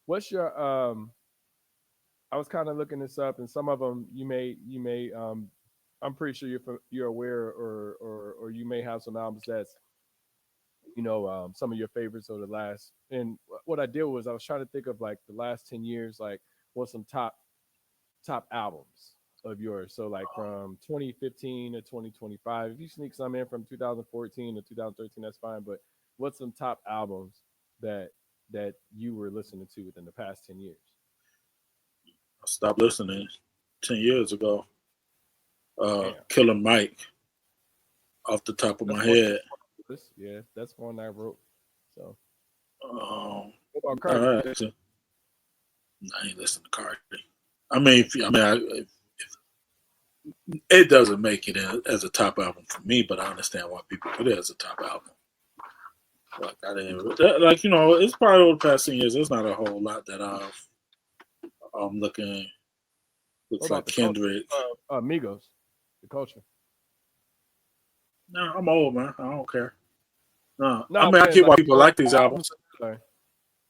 What's your I was kind of looking this up, and some of them you may I'm pretty sure you're aware, or you may have some albums that's some of your favorites of the last. And what I did was I was trying to think of like the last 10 years, like what's some top albums of yours. So like from 2015 to 2025. If you sneak some in from 2014 to 2013, that's fine. But what's some top albums that you were listening to within the past 10 years? I stopped listening 10 years ago. Damn, Killer Mike off the top of that's my one. head. Yeah, that's one I wrote. So Um, what about Cardi? I actually, I ain't listening to Cardi. I mean, it doesn't make it as a top album for me, but I understand why people put it as a top album. Like I didn't, like it's probably over the past 10 years. There's not a whole lot that I'm looking. What Looks about like the culture? Kendrick. Amigos, the culture. No, I'm old man. I don't care. No, No, I I'm mean I saying get like why people like these albums. albums.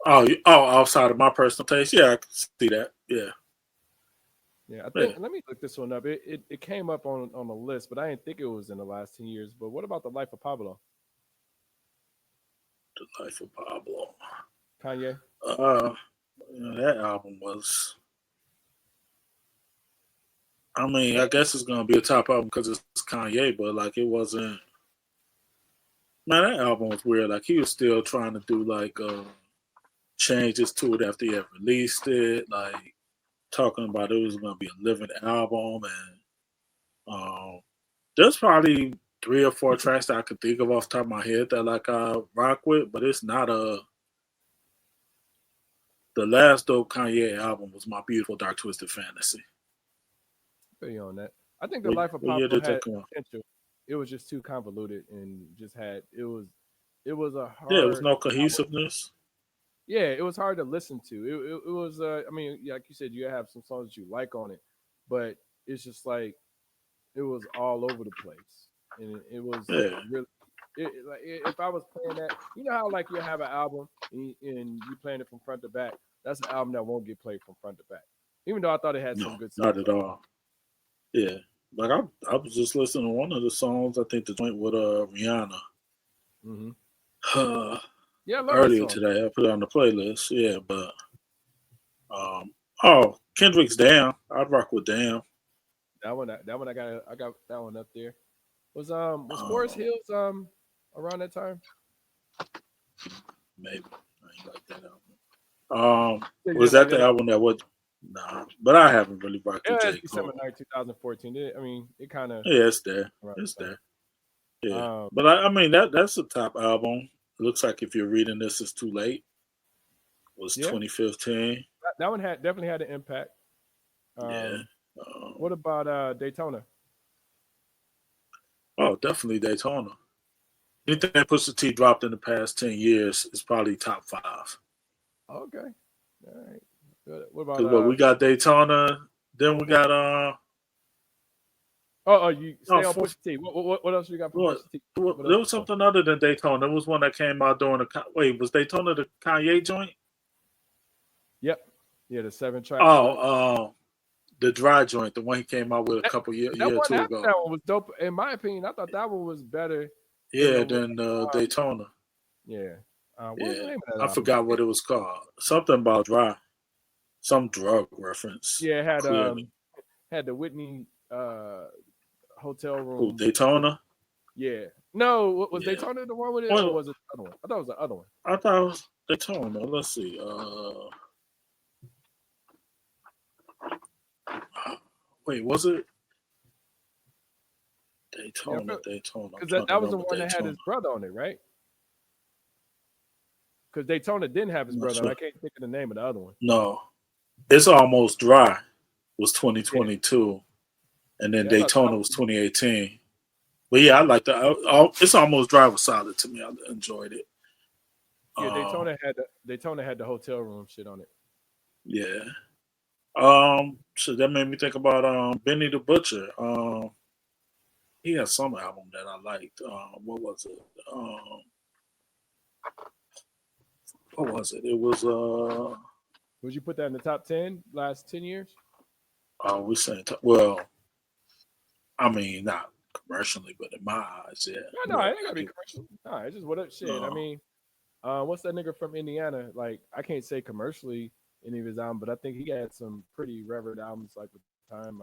Sorry. Oh, outside of my personal taste, yeah, I can see that. Yeah, Yeah, I think yeah. let me look this one up. It came up on the list, but I didn't think it was in the last 10 years. But what about the life of Pablo? The Life of Pablo. Kanye. Uh, that album was. I mean, Yeah, I guess it's gonna be a top album because it's Kanye, but like it wasn't. Man, that album was weird. Like he was still trying to do like changes to it after he had released it. Like talking about it was gonna be a living album, and there's probably 3 or 4 tracks that I could think of off the top of my head that like I rock with, but it's not a. The last dope Kanye album was My Beautiful Dark Twisted Fantasy. feel you on that. I think the What, Life of what year Pablo did had that come out? potential. It was just too convoluted and just had it was a Yeah, it was hard no album. cohesiveness. Yeah, it was hard to listen to. It was I mean, like you said, you have some songs that you like on it, but it's just like it was all over the place, and it was Yeah, really. Like if I was playing that, you know how like you have an album and you playing it from front to back. That's an album that won't get played from front to back, even though I thought it had some no, good not songs at on all. Yeah, like I was just listening to one of the songs. I think the joint with Rihanna it. uh, Yeah, I love that earlier song. today. I put it on the playlist. Yeah, but oh, Kendrick's Damn. I'd rock with Damn. That one I got that one up there. Was Forest Um, Hills around that time? maybe I ain't like that album. Yeah, you Was didn't like that that the album? album that would? Nah, but I haven't really rocked with Yeah, J it's December Cole. 9th, 2014. I mean, it kind of Yeah, it's there. around It's the time. there. Yeah, Um, but I mean that's a top album. Looks like if you're reading this, it's too late. Was yeah, 2015. that one had definitely had an impact. Yeah. Um, Um, what about Daytona? oh, definitely Daytona. Anything that Pusha T dropped in the past 10 years is probably top five. Okay, all right. Good. What about Because what we got Daytona, then we got you oh, stay on Pusha T. What else you got for what, Pusha T? What else there you was on? something other than Daytona. There was one that came out during the wait, was Daytona the Kanye joint? Yep. Yeah, the 7 track Oh, joint. the dry joint, the one he came out with a That, couple that year or one two after ago. that one was dope. In my opinion, I thought that one was better than the Yeah, one. then Um, Daytona. yeah. What was the Yeah, name of that I album? forgot what it was called. Something about dry, some drug reference. Yeah, it Clearly, had the Whitney hotel who room. Daytona? Yeah. No, was Yeah. Daytona the one with it, or Well, was it the other one? I thought it was the other one. I thought it was Daytona. Let's see. Wait, was it Yeah, Daytona? Daytona. I'm because trying to that was the remember one that had Daytona. his brother on it, right? Because Daytona didn't have his I'm not brother, and sure. I can't think of the name of the other one. No, it's almost dry. Was Yeah, 2022, and then yeah, I thought that Daytona one was was. 2018. But yeah, I like that. It's almost dry was solid to me. I enjoyed it. Yeah, Uh, Daytona had the hotel room shit on it. yeah. So that made me think about Benny the Butcher. He had some album that I liked. What was it? What was it? It was Would you put that in the top 10 last 10 years? we saying well, I mean not commercially, but in my eyes, yeah. No, no, Well, it ain't I gotta be give commercial. No, it's just what up shit. I uh, mean, what's that nigga from Indiana? Like, I can't say commercially any of his albums, but I think he had some pretty reverend albums like with the time.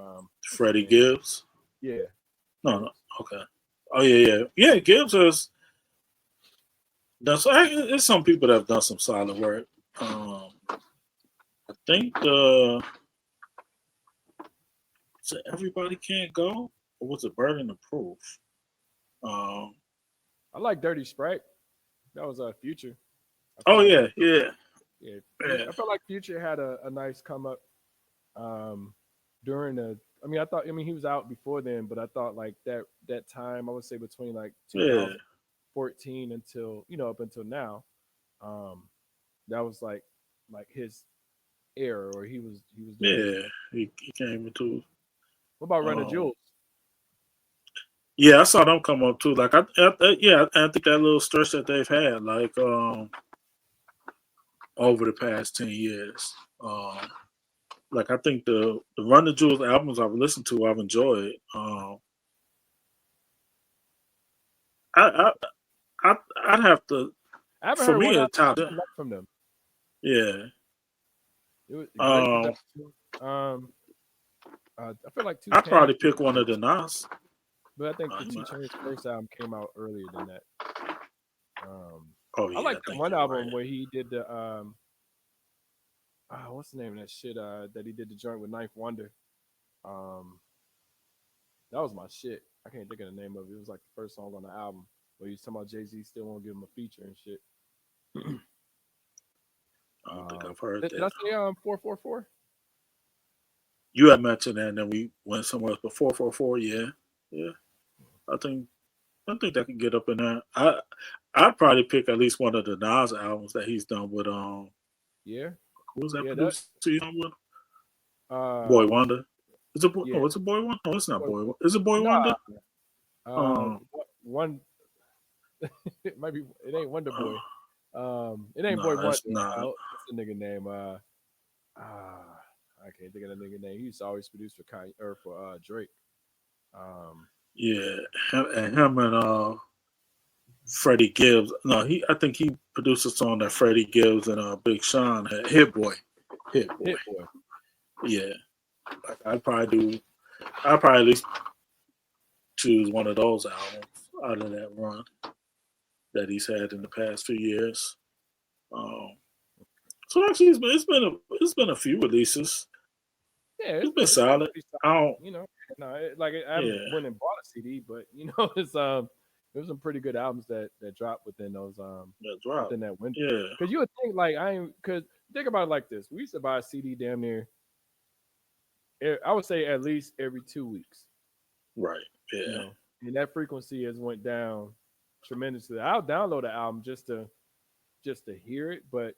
What's his Freddie name? Gibbs. Yeah, No, no, Gibbs. okay. Oh yeah. Gibbs has done. There's some people that have done some solid work. I think so Everybody Can't Go, or was it Burden of Proof? Um, I like Dirty Sprite. That was a Future. I felt oh like yeah, yeah. I felt like Future had a nice come up um, during the. I mean, he was out before then, but I thought like that time I would say between like Yeah, 2014 until up until now, um, that was like his era, or he was doing his. yeah. He came into. What about Run the Um, Jewels? yeah, I saw them come up too. Like yeah, I think that little stretch that they've had, like over the past 10 years. Like I think the Run the Jewels albums I've listened to, I've enjoyed. I I'd have to I haven't for heard me one a album top. I didn't like from them. Yeah. Drake was that Um, too. I feel like Two I'd Chains, probably pick one of the Nas. but I think the He Two might- Chains first album came out earlier than that. Um, Oh I yeah, like I that think one you're right. album where he did the what's the name of that shit? That he did the joint with Ninth Wonder. Um, that was my shit. I can't think of the name of it. It was like the first song on the album where he's talking about Jay-Z still won't give him a feature and shit. I don't think I've heard Did that. I say 444? You had mentioned that, and then we went somewhere else. But 444, yeah, yeah. I think that can get up in there. I'd probably pick at least one of the Nas albums that he's done with Yeah, who was that yeah. That producer he's done with? uh, Boy Wonder. Is it? yeah. No, it's a Boy Wonder. No, it's not Boy- Boy. Is it Boy Nah, Wonder? Um, one. It might be. It ain't Wonder uh, Boy. It ain't Boy nah, Wonder. it's not. What's the nigga name? I can't think of the nigga name. He used to always produce for Kanye or for Drake. Um, Yeah, him and Freddie Gibbs. No, I think he produced a song that Freddie Gibbs and Big Sean had. Hit Boy. Hit Boy. Hit Boy. Yeah, like I'd probably at least choose one of those albums out of that run that he's had in the past few years. Um, so actually, it's been a few releases. Yeah, It's been it's been solid. pretty I solid. don't. You know, no, I haven't Yeah, went and bought a CD, but you know, there's some pretty good albums that dropped within those that drop. within that window. Yeah, Because you would think like because think about it like this: we used to buy a CD damn near. I would say at least every 2 weeks. right. You Yeah, know, and that frequency has went down tremendously. I'll download the album just to hear it, but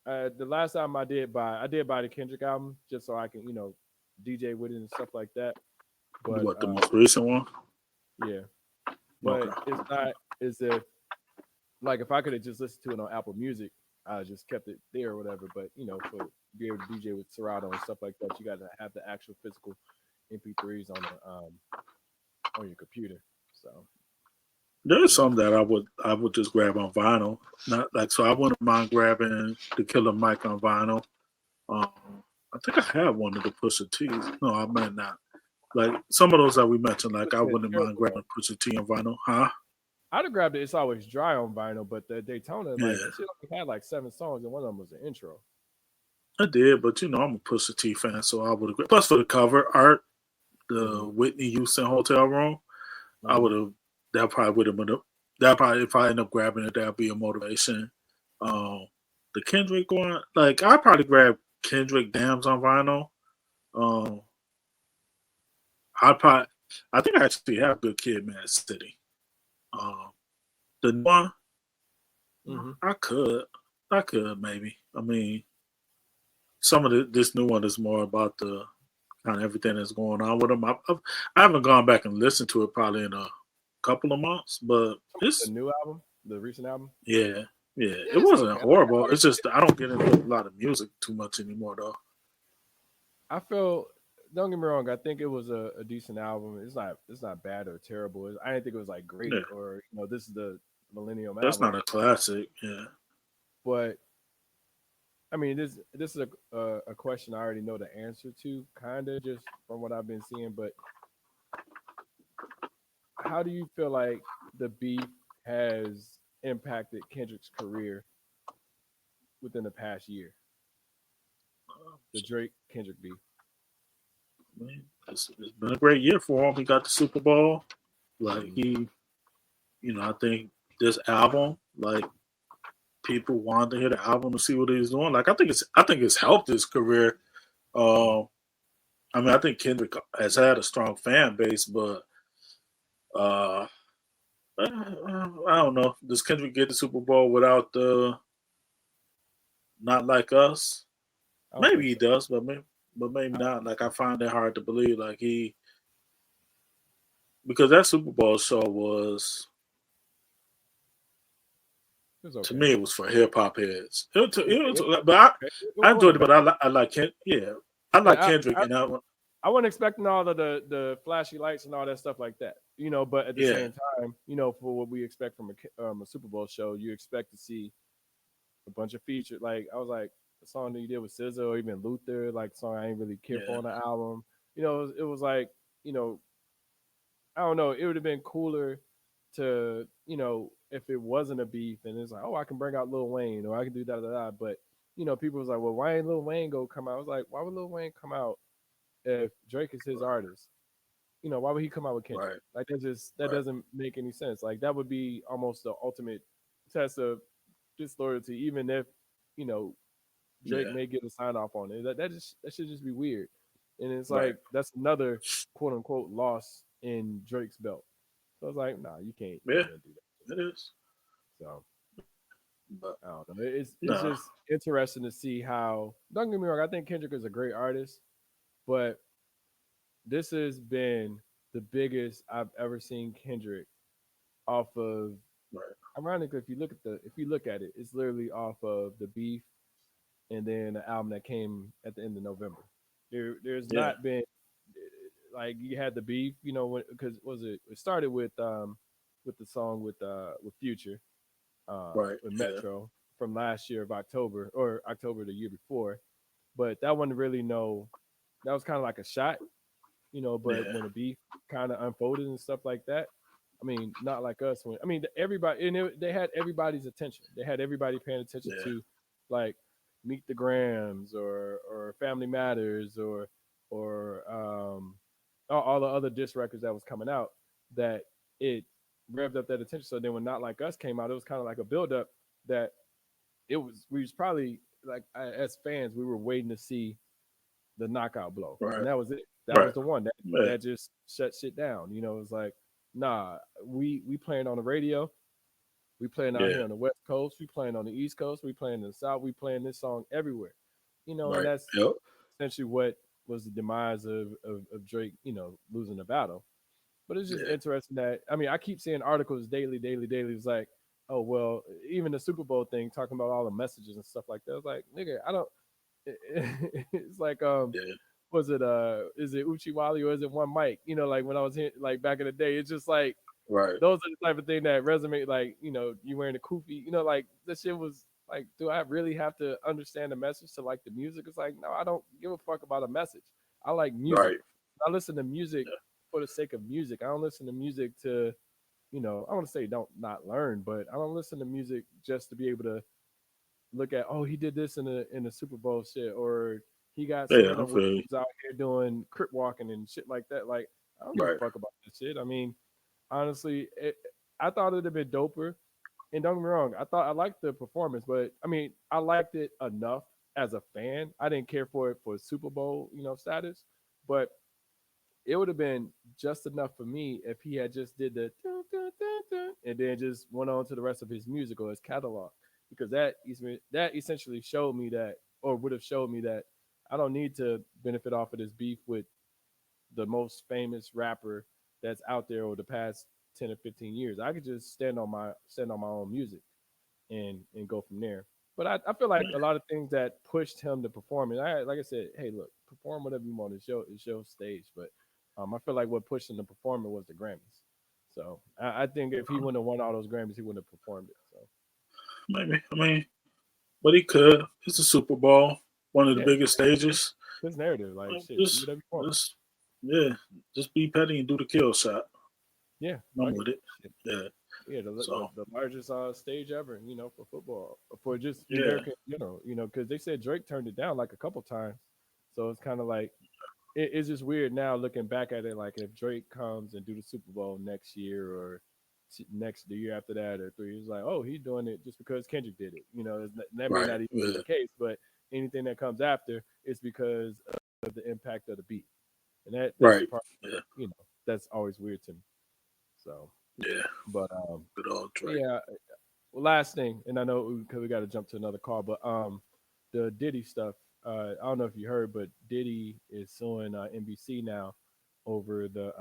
the last album I did buy the Kendrick album just so I can DJ with it and stuff like that. But what the most recent one? yeah, Okay. but it's not as if like if I could have just listened to it on Apple Music, I just kept it there or whatever. But for be able to DJ with Serato and stuff like that, you got to have the actual physical MP3s on your computer. So There's yeah, some that I would just grab on vinyl. Not like so. I wouldn't mind grabbing the Killer Mike on vinyl. Um, I think I have one of the Pusha T's. No, I might not. Like some of those that we mentioned, like I listen, it's wouldn't mind terrible though. grabbing Pusha T on vinyl, huh? I'd have grabbed it. It's always dry on vinyl, but the Daytona, like Yeah, that shit only had like 7 songs, and one of them was an intro. I did, but I'm a Pusha T fan, so I would have. Plus for the cover art, the Hmm. Whitney Houston hotel room, I would Hmm. have. That probably would have been. That probably if I end up grabbing it, that'd be a motivation. Um, the Kendrick one, like I probably grab Kendrick Dams on vinyl. Um, I probably, I think I actually have Good Kid, Mad City. Um, the one Hmm. I could maybe. I mean, some of this new one is more about the kind of everything that's going on with them. I haven't gone back and listened to it probably in a couple of months, but The it's new album, the recent album, yeah, yeah. yeah, It it's wasn't okay. I horrible. like It's just I don't get into a lot of music too much anymore, though. I feel. Don't get me wrong. I think it was a decent album. It's not bad or terrible. I didn't think it was like great Yeah, or this is the millennium that's album. not a classic. Yeah, But I mean, this is a question I already know the answer to, kind of just from what I've been seeing. But how do you feel like the beef has impacted Kendrick's career within the past year? The Drake Kendrick beef. I mean, it's been a great year for him. He got the Super Bowl. Like Hmm. I think this album, like people wanted to hear the album to see what he's doing. Like I think it's helped his career. Uh, I mean, I think Kendrick has had a strong fan base, but uh, I don't know. Does Kendrick get the Super Bowl without the "Not Like Us"? I don't Maybe think he so. does, but maybe I don't not. think Like I so. find it hard to believe. Like because that Super Bowl show was It was to okay. me it was for hip hop heads. Okay. But Okay. I It enjoyed wasn't it. bad. But I like Ken. Yeah, I like Yeah, Kendrick, and I wasn't expecting all of the flashy lights and all that stuff like that. But at the yeah, same time, for what we expect from a Super Bowl show, you expect to see a bunch of featured. Like I was like the song that he did with SZA or even Luther, like song I ain't really care for yeah, on the album. It was like I don't know. It would have been cooler to if it wasn't a beef and it's like, oh, I can bring out Lil Wayne or I can do da da da. But people was like, well, why ain't Lil Wayne go come out? I was like, why would Lil Wayne come out if Drake is his artist? Why would he come out with Kendrick? right, Like that right, doesn't make any sense. Like that would be almost the ultimate test of disloyalty, even if you know Drake yeah, may get a sign off on it. That should just be weird. And it's right. like that's another quote unquote loss in Drake's belt. So I was like, nah, you Yeah, can't do that to it me. is. So But I don't know. It's nah, just interesting to see how. Don't get me wrong. I think Kendrick is a great artist, but this has been the biggest I've ever seen Kendrick off of. right. Ironically, if you look at it, it's literally off of the beef and then the album that came at the end of November. There's Yeah, not been like you had the beef, because was it started with the song with Future, with yeah, Metro from last year of October or October the year before, but that wasn't really no. That was kind of like a shot, but yeah, when the beef kind of unfolded and stuff like that, I mean, not like us. Everybody, and they had everybody's attention. They had everybody paying attention yeah, to, like, Meet the Grams or Family Matters or all the other diss records that was coming out that it revved up that attention. So then when Not Like Us came out, it was kind of like a build up that we was probably like as fans we were waiting to see the knockout blow, and right, that was it. That right. was the one that Yeah, that just shut shit down. It's like, nah, we playing on the radio, we playing out yeah, here on the West Coast, we playing on the East Coast, we playing in the South, we playing this song everywhere, and right. that's Yep, essentially what was the demise of Drake, losing the battle. But it's just yeah, interesting that I keep seeing articles daily, daily, daily. It's like, oh well, even the Super Bowl thing talking about all the messages and stuff like that. It's like, nigga, I don't. It's like yeah, was it is it Uchiwali or is it One Mic? Like when I was here like back in the day, it's just like right, those are the type of thing that resonate. Like you wearing a kufi, like that shit was like, do I really have to understand the message to like the music? It's like, no, I don't give a fuck about a message. I like music. right. I listen to music for the sake of music. I don't listen to music to I want to say don't not learn, but I don't listen to music just to be able to look at, oh, he did this in the Super Bowl shit, or he got Yeah, Serena I feel you. Williams out here doing crip walking and shit like that. Like, I don't give a Right, fuck about this shit. Honestly, I thought it'd have been doper. And don't get me wrong, I thought I liked the performance, but I liked it enough as a fan. I didn't care for it for Super Bowl, status, but it would have been just enough for me if he had just did the dun, dun, dun, dun, and then just went on to the rest of his music or his catalog, because that essentially showed me that, or would have showed me that I don't need to benefit off of this beef with the most famous rapper that's out there over the past 10 or 15 years. I could just stand on my own music and go from there. But I feel like a lot of things that pushed him to perform, and like I said, hey, look, perform whatever you want. It's your stage. But I feel like what pushed him to perform it was the Grammys. So I think if he wouldn't have won all those Grammys, he wouldn't have performed it. So maybe. I mean, but he could. It's a Super Bowl, one of the yeah, biggest stages. his narrative, like shit, do Just, whatever you want. just, yeah, just be petty and do the kill shot. Yeah, I'm fuck it. with it. Shit. Yeah. Yeah, the, So, the largest stage ever, for football, for just yeah, American, because they said Drake turned it down like a couple times. So it's kind of like it's just weird now looking back at it. Like if Drake comes and do the Super Bowl next year or next the year after that or 3 years, like, oh, he's doing it just because Kendrick did it. That may right. not even be Yeah, the case, but anything that comes after is because of the impact of the beat, and that's the right. part Yeah, that's always weird to me. So, yeah. but Good old Drake. yeah. Well, last thing, and I know because we got to jump to another call, but the Diddy stuff. I don't know if you heard, but Diddy is suing NBC now over the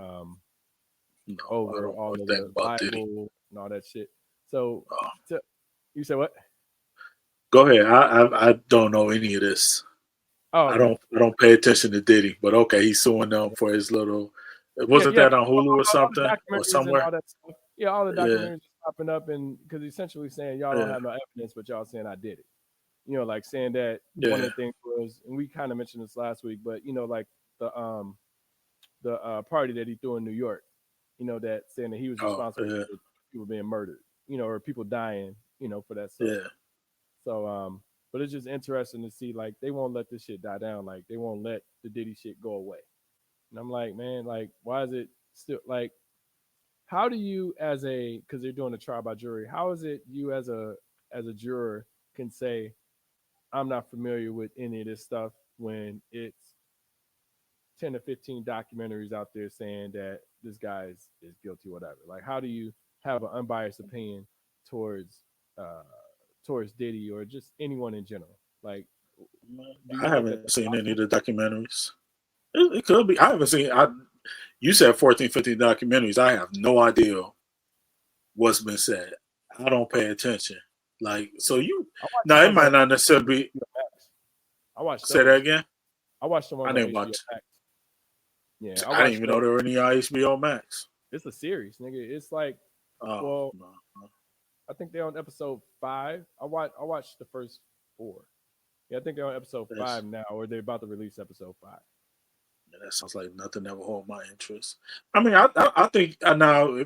No, I over don't know all a of thing the about Diddy. libel and all that shit. So, Uh, you said what? Go ahead. I don't know any of this. Oh, I okay. don't pay attention to Diddy, but okay, he's suing them for his little. Yeah, Wasn't yeah. that on Hulu or All the something or documentaries and somewhere? all that stuff. Yeah, all the Yeah, documentaries popping up, and because essentially saying y'all don't yeah, have no evidence, but y'all saying I did it. like saying that one of Yeah, the things was, and we kind of mentioned this last week, but like the party that he threw in New York, that saying that he was oh responsible yeah, for people being murdered, or people dying, for that stuff. yeah. So, but it's just interesting to see like they won't let this shit die down. Like they won't let the Diddy shit go away. And I'm like, man, like why is it still like? How do you, as a, because they're doing a trial by jury, how is it you as a juror can say I'm not familiar with any of this stuff when it's 10 or 15 documentaries out there saying that this guy is guilty, whatever. Like, how do you have an unbiased opinion towards uh, towards Diddy or just anyone in general? Like, do you I think that haven't that's seen any of possible? the documentaries. It could be. I haven't seen. You said 14, 15 documentaries. I have no idea what's been said. I don't pay attention. Like, so you. I watched the Now it ones on might not necessarily be. HBO Max. I watched Say that those. again. I watched the I ones on didn't HBO watch. Max. Yeah, I I didn't watched even know those. there were any on HBO Max. It's a series, nigga. It's like, Oh well, no, no. I think they're on episode 5. I watched the first 4. Yeah, I think they're on episode That's 5 now, or they're about to release episode 5. that sounds like nothing ever hold my interest. I mean, I think now.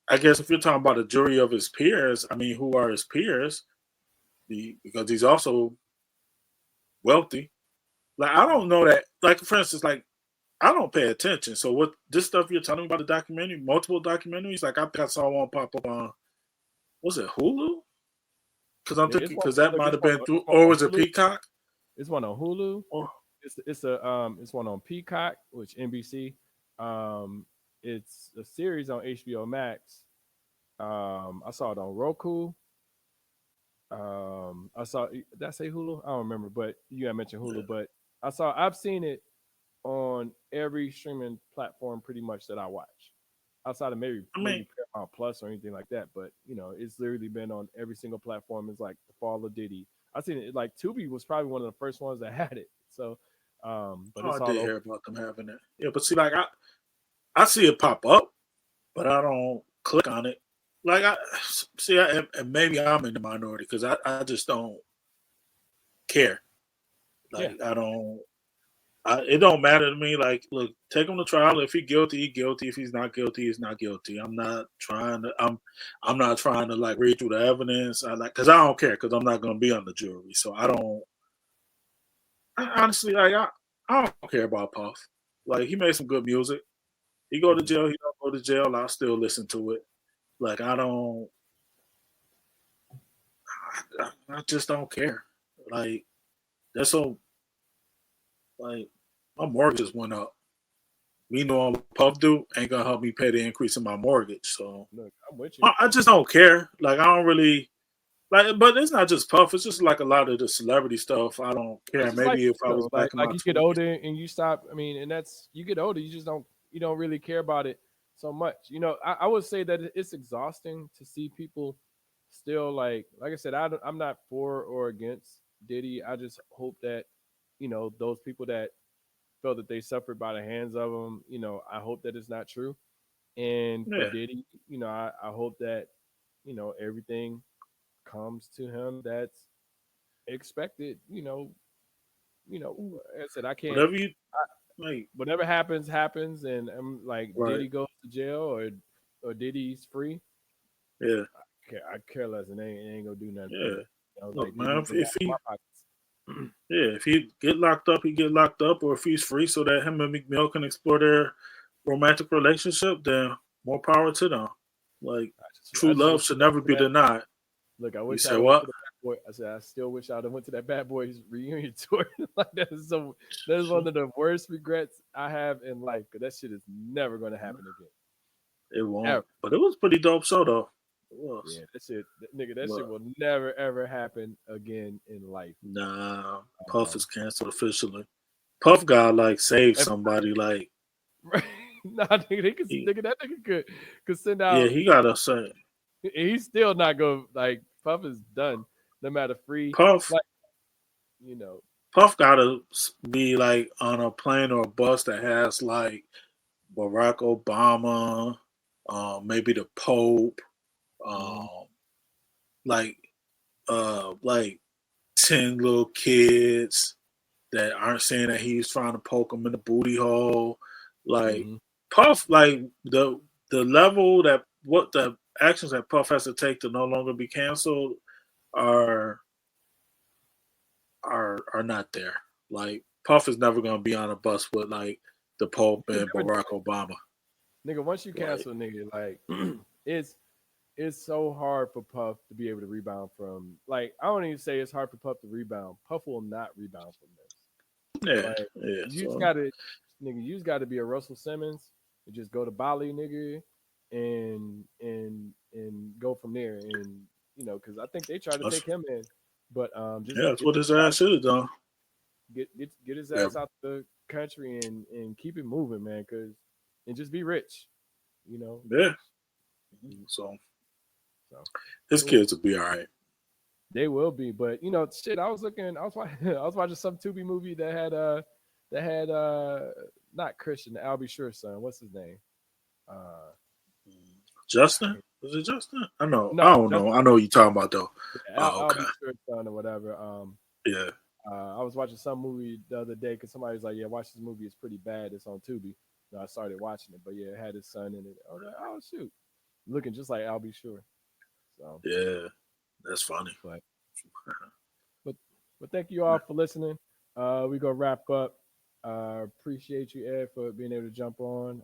I guess if you're talking about a jury of his peers, I mean, who are his peers? Because he's also wealthy. Like I don't know that. Like for instance, like I don't pay attention. So what this stuff you're telling me about the documentary, multiple documentaries? Like I think I saw one pop up on was it Hulu? Because I'm Yeah, it's thinking one. because that Look, might have been through, it's one or on was it Hulu. Peacock? It's one on Hulu. Or It's one on Peacock, which NBC. Um, it's a series on HBO Max. I saw it on Roku. I saw. Did I say Hulu? I don't remember, but you had mentioned yeah. Hulu. But I've seen it on every streaming platform pretty much that I watch, outside of I mean, maybe Paramount Plus or anything like that. But it's literally been on every single platform. It's like the fall of Diddy. I seen it like Tubi was probably one of the first ones that had it. So, but oh, it's I all did over. hear about them having it. Yeah, but see, like I see it pop up, but I don't click on it. Like I see, and maybe I'm in the minority because I just don't care. Yeah, Like I don't. It don't matter to me. Like, look, take him to trial. If he's guilty, he's guilty. If he's not guilty, he's not guilty. I'm not trying to. I'm not trying to like read through the evidence. Because I don't care. Because I'm not going to be on the jury. So I don't. Honestly, like I don't care about Puff. Like he made some good music. He go to hmm jail. He don't go to jail. I still listen to it. Like I don't. I just don't care. Like that's so. Like my mortgage went up. Me knowing what Puff do ain't gonna help me pay the increase in my mortgage. So look, I'm with you. I just don't care. Like I don't really like. But it's not just Puff. It's just like a lot of the celebrity stuff. I don't It's care. just like Maybe if I was like back in my you get 20s. older and you stop. I mean, and that's you get older, you don't really care about it so much. I would say that it's exhausting to see people still like I said, I'm not for or against Diddy. I just hope that those people that felt that they suffered by the hands of him. I hope that it's not true. And for Yeah, Diddy, I hope that everything comes to him that's expected. Like I said, I can't. whatever you like. Whatever happens, happens, and I'm like, Right. Diddy goes to jail or Diddy's free. Yeah. I care less, and they ain't gonna do nothing for Yeah. me. Look, Like Diddy man. ain't gonna If line he my pockets. yeah, if he get locked up, he get locked up. Or if he's free, so that him and Meek Mill can explore their romantic relationship, then more power to them. Like I true just love wish should I went never to be that. denied. Look, I You wish I'd said have went what? to the Bad Boy. I said I still wish I'd have went to that Bad Boys reunion tour. Like that is one of the worst regrets I have in life. Cause that shit is never gonna happen again. It won't. Ever. But it was pretty dope show though. It was. Yeah, nigga, that shit But will never ever happen again in life. nah, Puff Um, is canceled officially. Puff got like save if- somebody. Like right? Nah, nigga, he, nigga, that nigga could send yeah, out. he gotta say He's still not going like Puff is done. No matter free, Puff. like you know, Puff gotta be like on a plane or a bus that has like Barack Obama, maybe the Pope, mhm. um, like like 10 little kids that aren't saying that he's trying to poke them in the booty hole. Like Mm-hmm. Puff, like the level that what the actions that Puff has to take to no longer be canceled are are not there. Like Puff is never gonna be on a bus with like the Pope He'll and never do Barack Obama. it. Nigga, once you Like, cancel a nigga, like it's it's so hard for Puff to be able to rebound from like I don't even say it's hard for Puff to rebound. Puff will not rebound from this. yeah, Like yeah. you just So gotta nigga, you just gotta be a Russell Simmons and just go to Bali, nigga, and go from there. And because I think they tried to that's take him in, but just yeah, that's get what his ass should have done. get his Yeah, ass out the country and keep it moving, man. Cause and just be rich, you know. yeah. Mm, So so his cool. kids will be all right. They will be, but shit. I was watching, I was watching some Tubi movie that had not Christian, Albie Sure son. What's his name? Uh, I Justin? can't, Was it Justin? I know. no, I don't just know. I know what you're talking about though. Oh, Albie okay. Sure son or whatever. Yeah. I was watching some movie the other day because somebody was like, "Yeah, watch this movie. It's pretty bad. It's on Tubi." So I started watching it, but yeah, it had his son in it. I was like, "Oh shoot," looking just like Albie Sure. So, Yeah. That's funny. but But but thank you all for listening. We gonna wrap up. Appreciate you, Ed, for being able to jump on.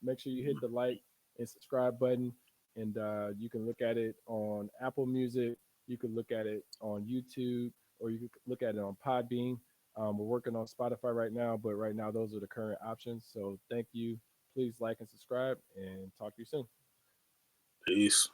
Make sure you hit the like and subscribe button, and you can look at it on Apple Music. You can look at it on YouTube, or you can look at it on Podbean. We're working on Spotify right now, but right now those are the current options. So thank you. Please like and subscribe, and talk to you soon. Peace.